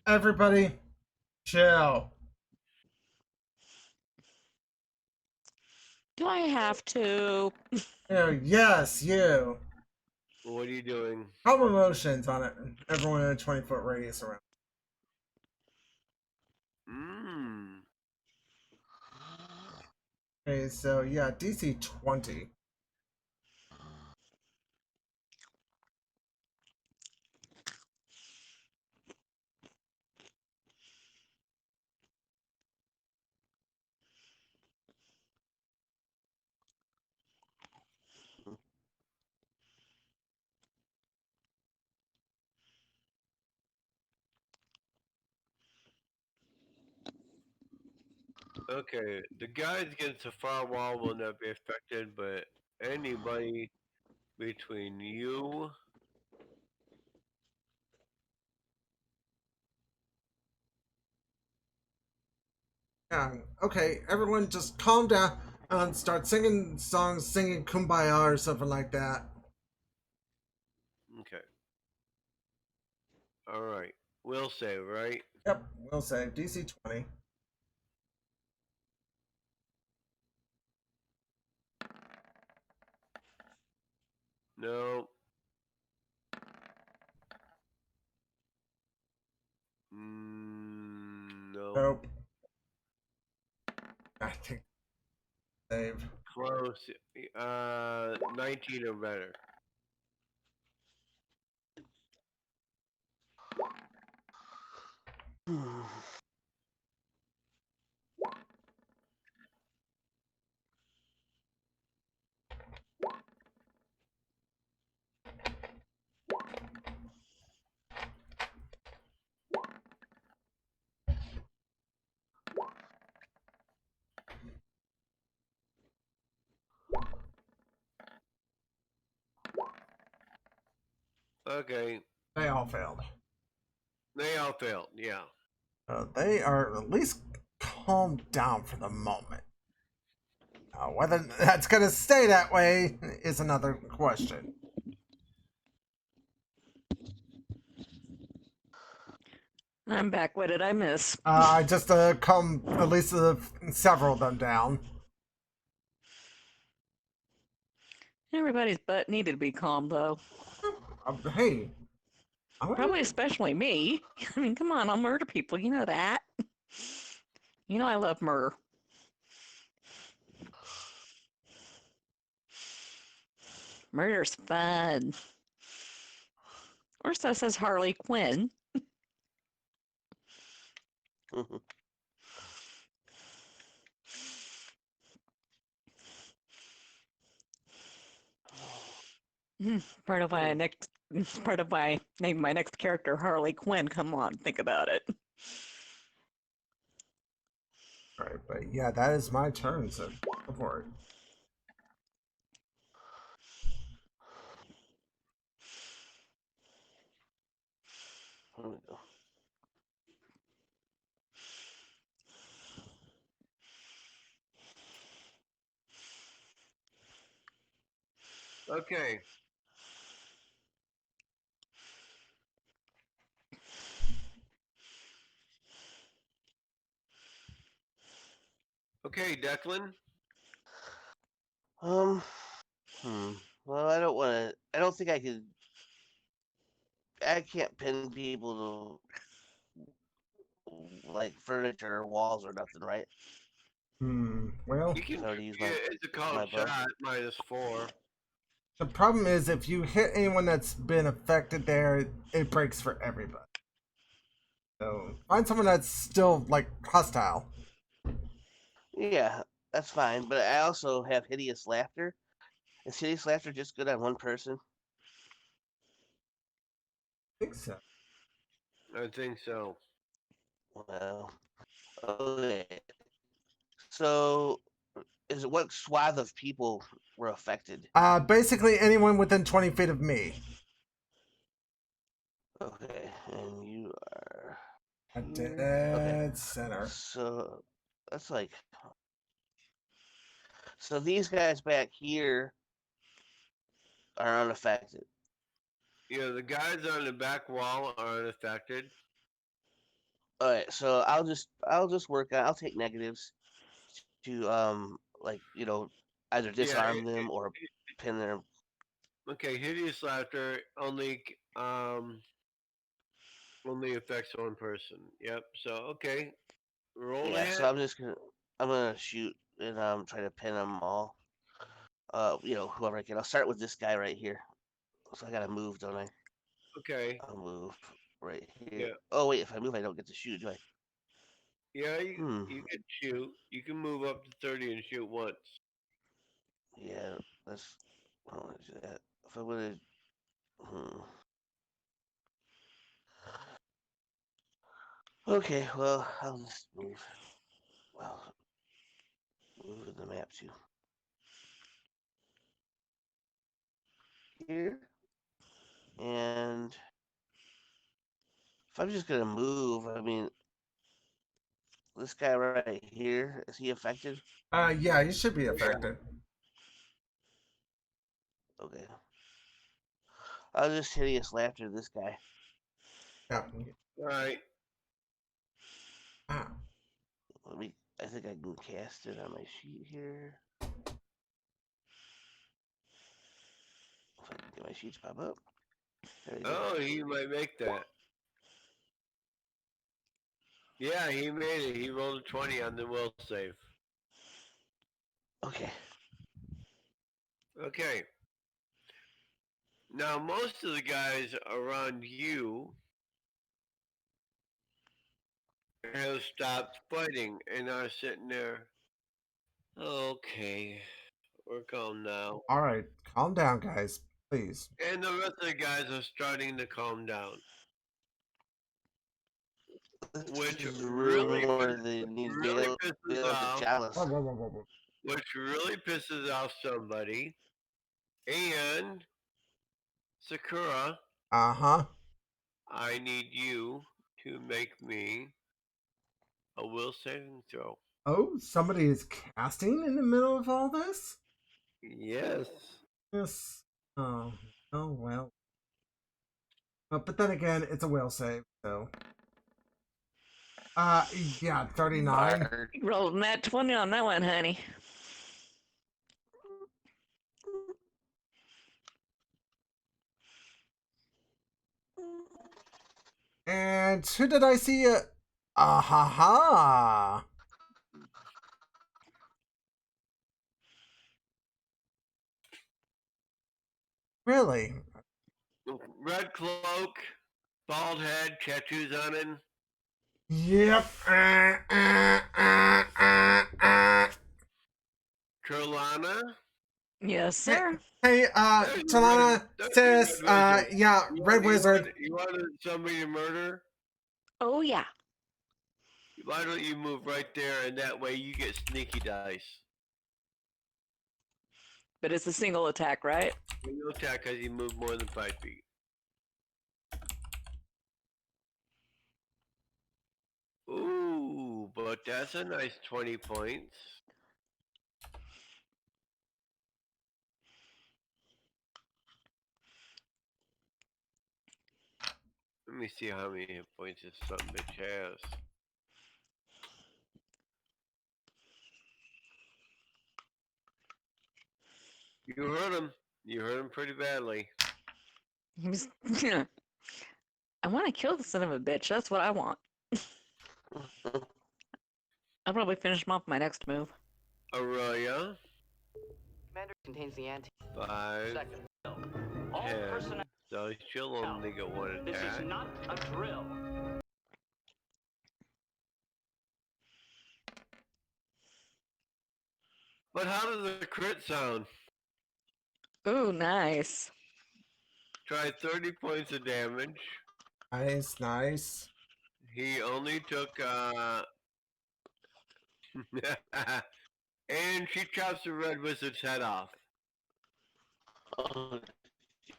everybody, chill. Do I have to? Yes, you. What are you doing? Calm emotions on it. Everyone in a 20-foot radius around. Mmm. Okay, so yeah, DC 20. Okay, the guys against the far wall will not be affected, but anybody between you. Yeah, okay, everyone just calm down and start singing songs, singing Kumbaya or something like that. Okay. All right. Will save, right? Yep, we'll say DC 20. No. No. Nope. I think save. Close. 19 or better. Okay. They all failed. They all failed. Yeah. They are at least calmed down for the moment. Whether that's going to stay that way is another question. I'm back. What did I miss? I just calmed at least several of them down. Everybody's butt needed to be calm, though. Hey, Probably especially me. I mean, come on, I'll murder people. You know that. You know I love murder. Murder's fun. Or so says Harley Quinn. Part of my next part of my name my next character Harley Quinn. Come on, think about it. right, but yeah, that is my turn, so go for it. There we go. Okay. Okay, Declan. Um. Well, I don't want to. I don't think I could. I can't pin people to like furniture or walls or nothing, right? Well, You can If I were to use yeah, my it's a called my bow. shot -4. the problem is if you hit anyone that's been affected there, it breaks for everybody. So find someone that's still like hostile. Yeah, that's fine. But I also have hideous laughter. Is hideous laughter just good on one person? I think so. I think so. Well, okay. So, is it what swath of people were affected? Basically anyone within 20 feet of me. Okay, and you are A here. Okay, dead center. so that's like so these guys back here are unaffected. Yeah, the guys on the back wall are unaffected. All right, so I'll just work on. I'll take negatives to like either Yeah. disarm them or pin them. Okay. Hideous laughter only affects one person. Yep. So okay. Roll Yeah, ahead. so I'm gonna shoot and try to pin them all. Whoever I can. I'll start with this guy right here. So I gotta move, don't I? Okay. I'll move right here. Yeah. Oh wait, if I move, I don't get to shoot, do I? Yeah. You Hmm. you can shoot. You can move up to 30 and shoot once. Yeah, that's. I don't want to do that. If I would have. Hmm. Okay, well, I'll just move. Well, move the map to here. And if I'm just gonna move, I mean, this guy right here, is he affected? Yeah, you should be Yeah. affected. Okay. I'll just hideous laughter this guy. Yeah. All right. Ah, I think I can cast it on my sheet here. If I can get my sheets pop up. There you go. Oh, he might make that. Yeah, he made it. He rolled a 20 on the will save. Okay. Okay. Now, most of the guys around you have stopped fighting and are sitting there. Okay, we're calm now. all right, calm down, guys, please. And the rest of the guys are starting to calm down, This which is really, more than needs to be really able pisses to off, chalice. Whoa, whoa, whoa, whoa, whoa. which really pisses off somebody. And Sakura, Uh-huh. I need you to make me a will saving throw. Oh, somebody is casting in the middle of all this? Yes. Yes. Oh, oh well. But then again, it's a will save, so. Uh, yeah, 39. Bard. You rolled a nat 20 on that one, honey. And who did I see? Ah ha ha. Really? Red cloak, bald head, tattoos on him. Yep. Carolina. Yes, Hey, sir. hey, There's your Talana, there's your sis, red wizard. yeah, Red Wizard. You wanted somebody to murder? Oh, yeah. Why don't you move right there, and that way you get sneaky dice. But it's a single attack, right? And you'll attack because you move more than 5 feet. Ooh, but that's a nice 20 points. Let me see how many hit points this son of a bitch has. You hurt him. You hurt him pretty badly. He was. I want to kill the son of a bitch. That's what I want. I'll probably finish him off my next move. Aurelia, Commander contains the anti. 5, Second. All 10. personnel. So she'll only get one This attack. is not a drill. But how does the crit sound? Ooh, nice. Try 30 points of damage. Nice, nice. He only took and she chops the red wizard's head off. Oh,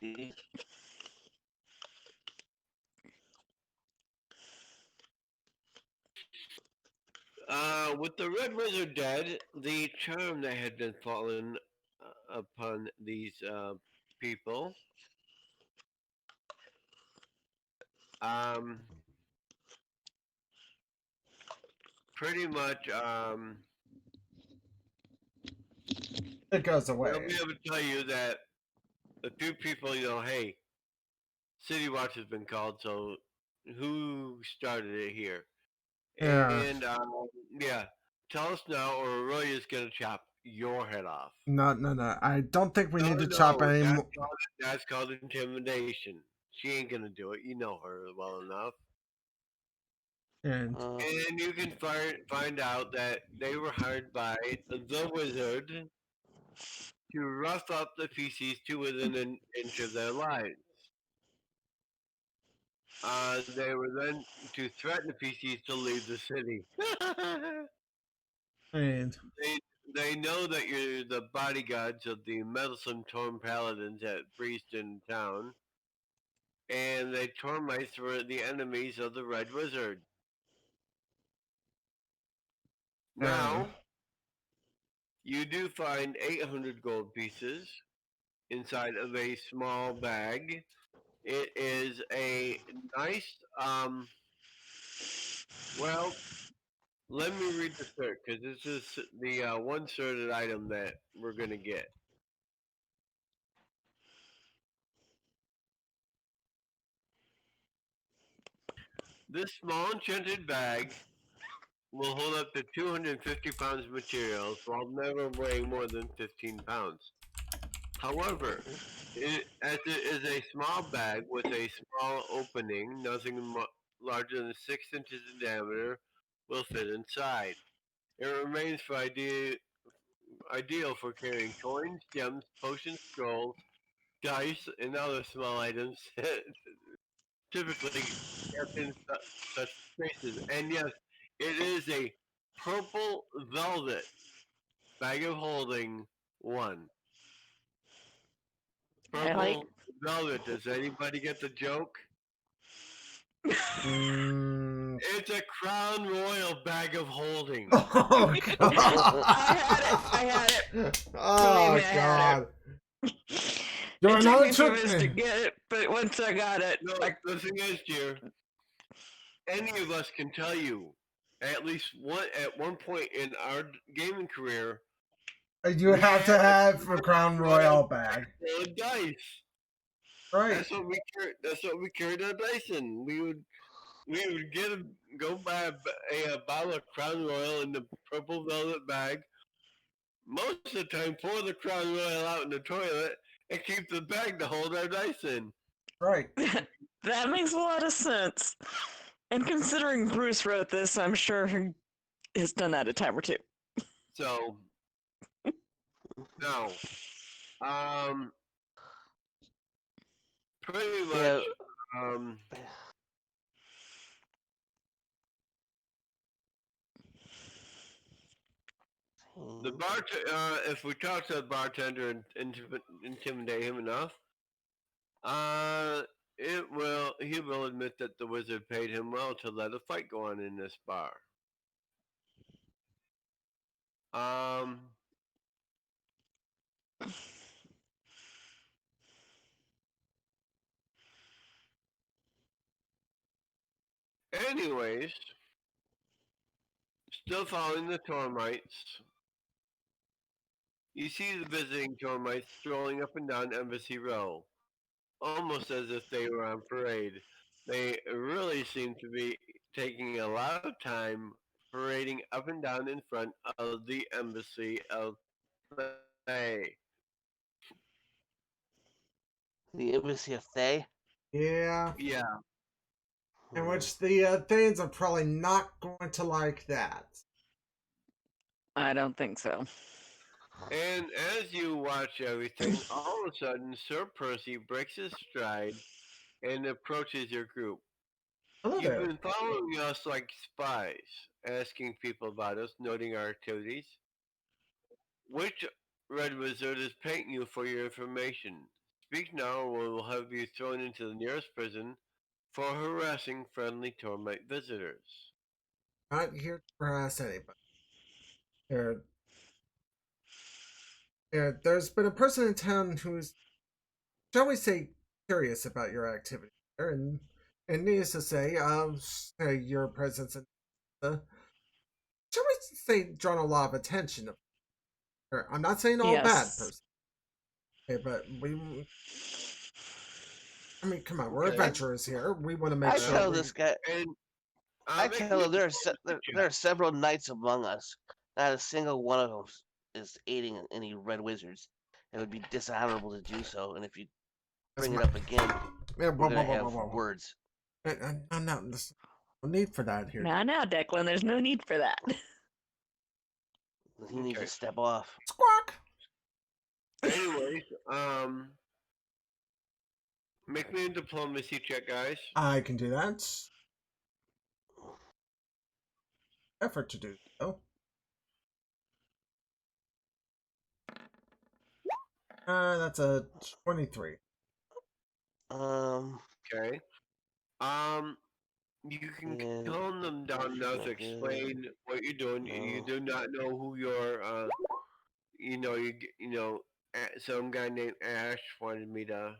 geez. With the red wizard dead, the charm that had been fallen upon these people um pretty much it goes they'll away. be able to tell you that a few people, hey, City Watch has been called, so who started it here? Yeah. And yeah, tell us now, or Roy is gonna chop your head off. No, no, no. I don't think we No, need to chop no, any more. that's called intimidation. She ain't gonna do it. You know her well enough. And And you can find out that they were hired by the wizard to rough up the PCs to within an inch of their lives. They were then to threaten the PCs to leave the city. and they they know that you're the bodyguards of the meddlesome Torn Paladins at Breeston Town, and the Tormites were the enemies of the Red Wizard. Now, you do find 800 gold pieces inside of a small bag. It is a nice, well, let me read the cert because this is the one certed item that we're going to get. This small enchanted bag will hold up to 250 pounds of materials while never weighing more than 15 pounds. However, as it is a small bag with a small opening, nothing larger than 6 inches in diameter will fit inside. It remains ideal for carrying coins, gems, potions, scrolls, dice, and other small items typically kept in such spaces. And yes, it is a purple velvet bag of holding one. I like. Purple velvet. Does anybody get the joke? mm, It's a Crown Royal bag of holding. oh god. I had it. Oh me, I had god. it. You're It took another me 2 trip. minutes to get it, but once I got it, No, the thing is, dear, any of us can tell you at least at one point in our gaming career, You we have to had a have a Crown Royal bag. full of dice. Right. That's what we carried. That's what we carried our dice in. We would go buy a bottle of Crown Royal in the purple velvet bag. Most of the time, pour the Crown Royal out in the toilet and keep the bag to hold our dice in. Right. that makes a lot of sense. And considering Bruce wrote this, I'm sure he has done that a time or two. So now, pretty much, Yeah. um, the if we talk to the bartender and intimidate him enough, he will admit that the wizard paid him well to let a fight go on in this bar. Um, anyways, still following the Tormites, you see the visiting Tormites strolling up and down Embassy Row, almost as if they were on parade. They really seem to be taking a lot of time parading up and down in front of the Embassy of Thay. The Embassy of Thay. Yeah. Yeah, In which the Thanes are probably not going to like that. I don't think so. and as you watch everything, all of a sudden Sir Percy breaks his stride and approaches your group. Hello You've there. been following us like spies, asking people about us, noting our activities. Which red wizard is paying you for your information? Speak now, or we'll have you thrown into the nearest prison for harassing friendly Tormite visitors. Not here to harass anybody. There's been a person in town who's, shall we say, curious about your activity there, and needless to say, your presence in shall we say, drawn a lot of attention. I'm not saying all bad Yes. person. Okay, but I mean, come on, we're Okay. adventurers here. We want to make I sure tell we. this guy. And I make tell me him there are several knights among us. Not a single one of them is aiding any red wizards. It would be dishonorable to do so, and if you bring it up again, Yeah, we're whoa, gonna whoa, whoa, have whoa, whoa. words. No, there's no need for that here. Now, Declan, there's no need for that. He needs Okay. to step off. Squawk. Anyways, make me a diplomacy check, guys. I can do that. Effort to do so. That's a 23. Okay. Um, you can Yeah, calm them down she's now not to good. explain what you're doing. You No. do not know who your some guy named Ash wanted me to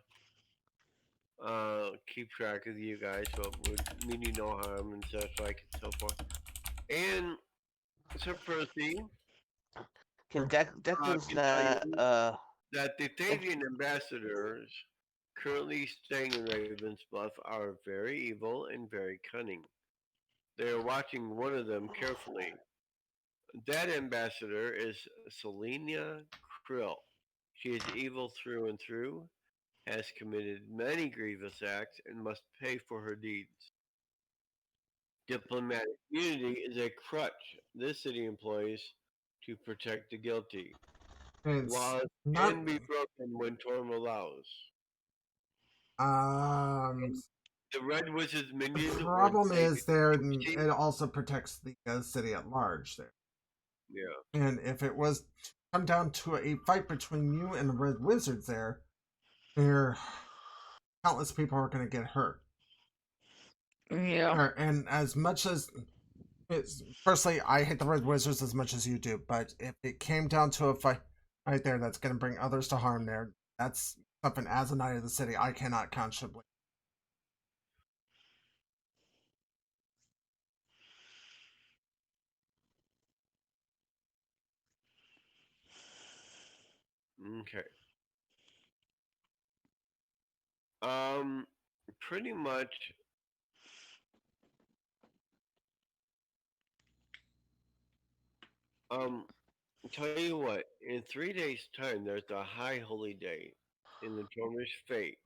keep track of you guys, but would mean you no harm and such like and so forth. And so proceed. Declan's Can tell not. you that the Thavian ambassadors currently staying in Raven's Bluff are very evil and very cunning. They are watching one of them carefully. That ambassador is Selenia Krill. She is evil through and through, has committed many grievous acts, and must pay for her deeds. Diplomatic immunity is a crutch this city employs to protect the guilty. It's Laws not. can be broken when Torm allows. Um. The Red Wizard's The minions were problem is there. see, It also protects the city at large there. yeah. And if it was to come down to a fight between you and the Red Wizards there, countless people are going to get hurt. Yeah. And as much as personally, I hate the Red Wizards as much as you do, but if it came down to a fight right there that's going to bring others to harm there, that's something as a knight of the city I cannot consciously. Okay. Um, pretty much. Um, tell you what. In 3 days' time, there's a high holy day in the Tormish fate.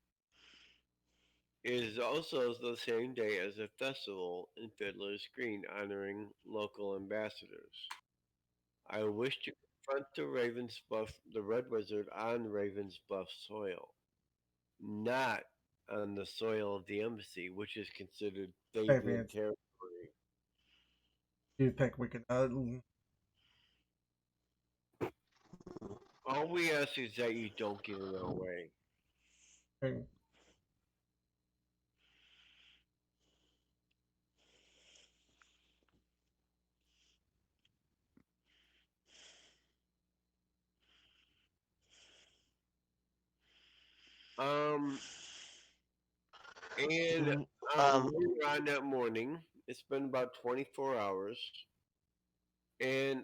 It is also the same day as a festival in Fiddler's Green honoring local ambassadors. I wish to confront the Red Wizard on Raven's Bluff soil, not on the soil of the embassy, which is considered Fabian, Thavian territory. do you think we can? All we ask is that you don't get in our way. Um, and later on that morning, it's been about 24 hours, and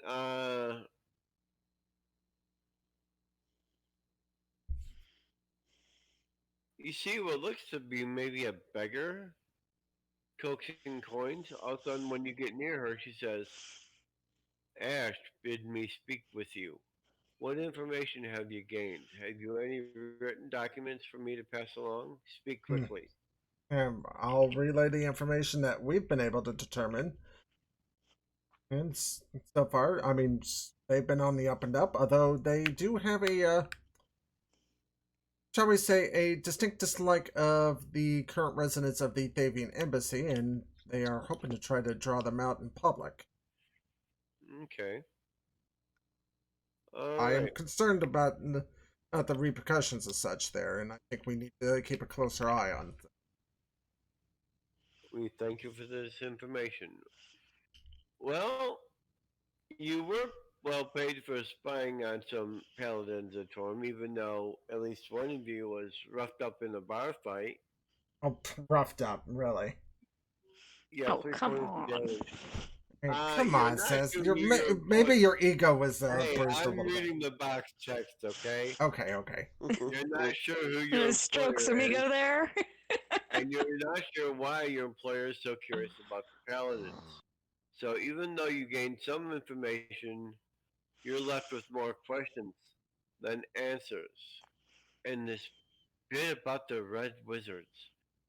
you see what looks to be maybe a beggar coaxing coins. All of a sudden, when you get near her, she says, Ash bid me speak with you. What information have you gained? Have you any written documents for me to pass along? Speak quickly. I'll relay the information that we've been able to determine. And so far, I mean, they've been on the up and up, although they do have shall we say, a distinct dislike of the current residents of the Thavian embassy, and they are hoping to try to draw them out in public. Okay. I am Alright. concerned about the repercussions of such there, and I think we need to keep a closer eye on it. We thank you for this information. Well, you were well paid for spying on some paladins at Torm, even though at least one of you was roughed up in a bar fight. Oh, roughed up, really. Yeah, Oh, three come points of on. damage. Hey, come You're on, not sis. sure who your Maybe employer. your ego was Hey, bruised a I'm little bit. reading the box text, okay? Okay, okay. You're not sure who your Stroke employer some is, ego there. and you're not sure why your employer is so curious about the paladins. So even though you gained some information, you're left with more questions than answers. And this bit about the Red Wizards.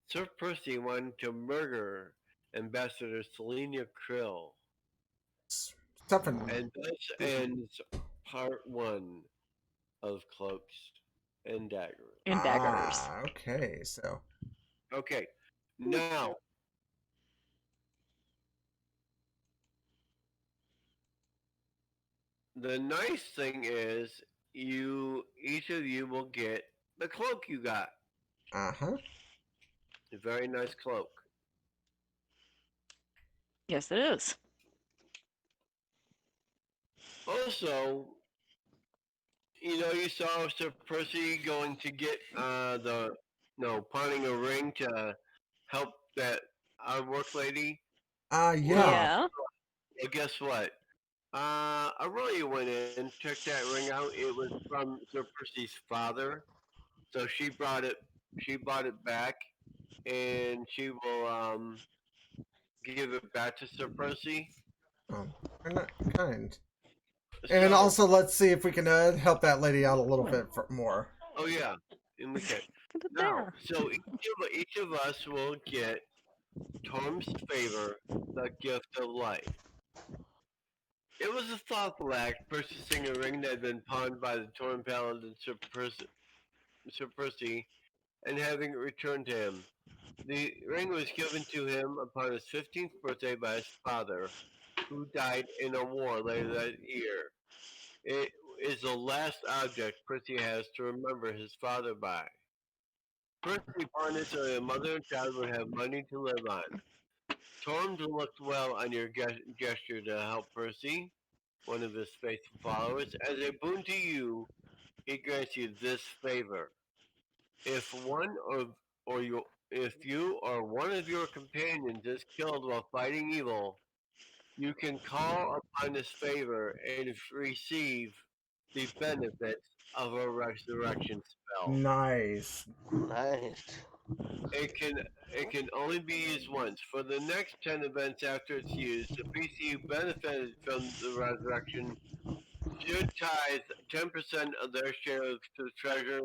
Sir Percy wanted to murder Ambassador Selenia Krill. Something. And thus ends part one of Cloaks and Daggers. And daggers. Okay. So, Okay, now the nice thing is each of you will get the cloak you got. uh-huh. A very nice cloak. Yes, it is. Also, you saw Sir Percy going to get the pawning a ring to help that our work lady. Yeah. Yeah. Well, guess what? Aurelia went in, took that ring out. It was from Sir Percy's father, so she brought it. She bought it back, and she will give it back to Sir Percy. Oh, they're not kind. And So, also, let's see if we can help that lady out a little bit more. oh yeah, and we can. Put it Now, there. so each of us will get Tom's favor, the gift of life. It was a thoughtful act, purchasing a ring that had been pawned by the Torn Paladin Sir Percy, and having it returned to him. The ring was given to him upon his 15th birthday by his father, who died in a war later that year. It is the last object Percy has to remember his father by. Percy pawned it so that mother and child would have money to live on. Torm looked well on your gesture to help Percy, one of his faithful followers. As a boon to you, he grants you this favor. If one or you if you or one of your companions is killed while fighting evil, you can call upon this favor and receive the benefits of a resurrection spell. Nice. Nice. It can it can only be used once. For the next 10 events after it's used, the PC who benefited from the resurrection should tithe 10% of their share of the treasure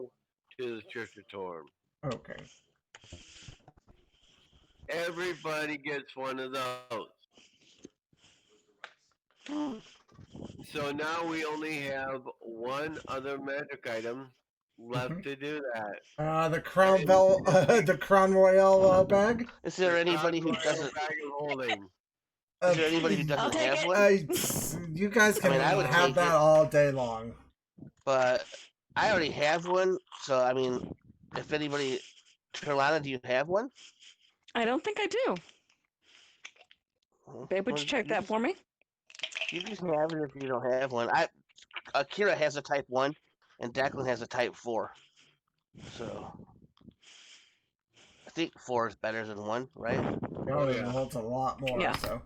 to the Church of Torm. Okay. Everybody gets one of those. So now we only have one other magic item left to do that. The Crown Bell, the Crown Royale bag. Is there The anybody who Royal doesn't? Bag of Holding. Is there anybody who I'll doesn't take have it. one? You guys can I mean, I would have take that it. all day long. But I already have one, so I mean, if anybody, Carolina, do you have one? I don't think I do. Babe, would Well, you check that for me? You can have it if you don't have one. Akira has a Type 1, and Declan has a Type 4. So I think 4 is better than 1, right? The Oh, other yeah. holds a lot more. Yeah. So.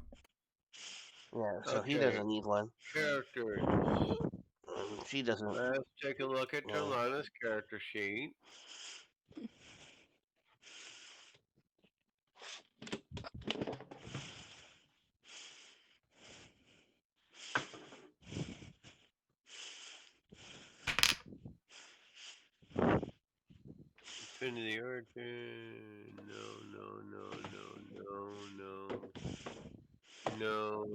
Yeah. So he Okay. doesn't need one. Characters. She doesn't. Let's take a look at Yeah. Torlana's character sheet. Infinity Origin. No.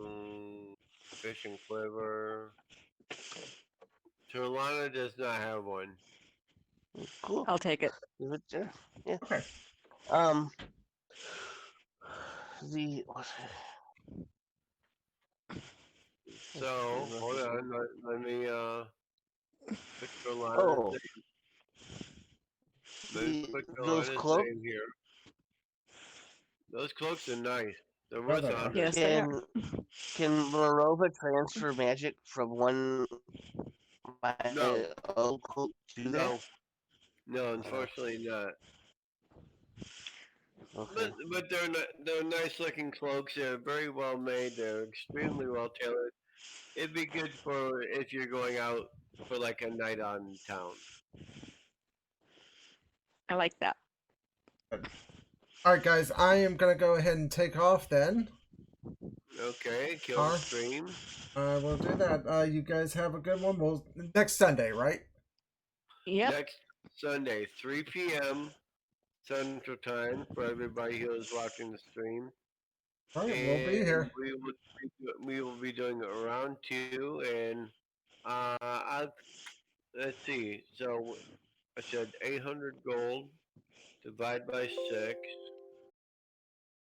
Fish and Quiver. Torlana does not have one. Cool. I'll take it. Leave it there. Yeah. Okay. Um. The. So, hold on. Let me, put Torlana's Oh, name. Let me put those Torlana's cloaks. name here. Those cloaks are nice. They're Oh, worth they are. 100. Yes, they are. Can Marova transfer magic from one my No. old cloak to that? No. No, unfortunately not. Okay. but they're nice looking cloaks. They're very well made. They're extremely well tailored. It'd be good for if you're going out for like a night on town. I like that. All right, guys, I am gonna go ahead and take off then. Okay, kill the stream. We'll do that. You guys have a good one. We'll next Sunday, right? Yep. Next Sunday, 3 p.m. Central Time for everybody who is watching the stream. All right, we'll be And here. we will be doing a round 2, and let's see. So I said 800 gold, divide by 6.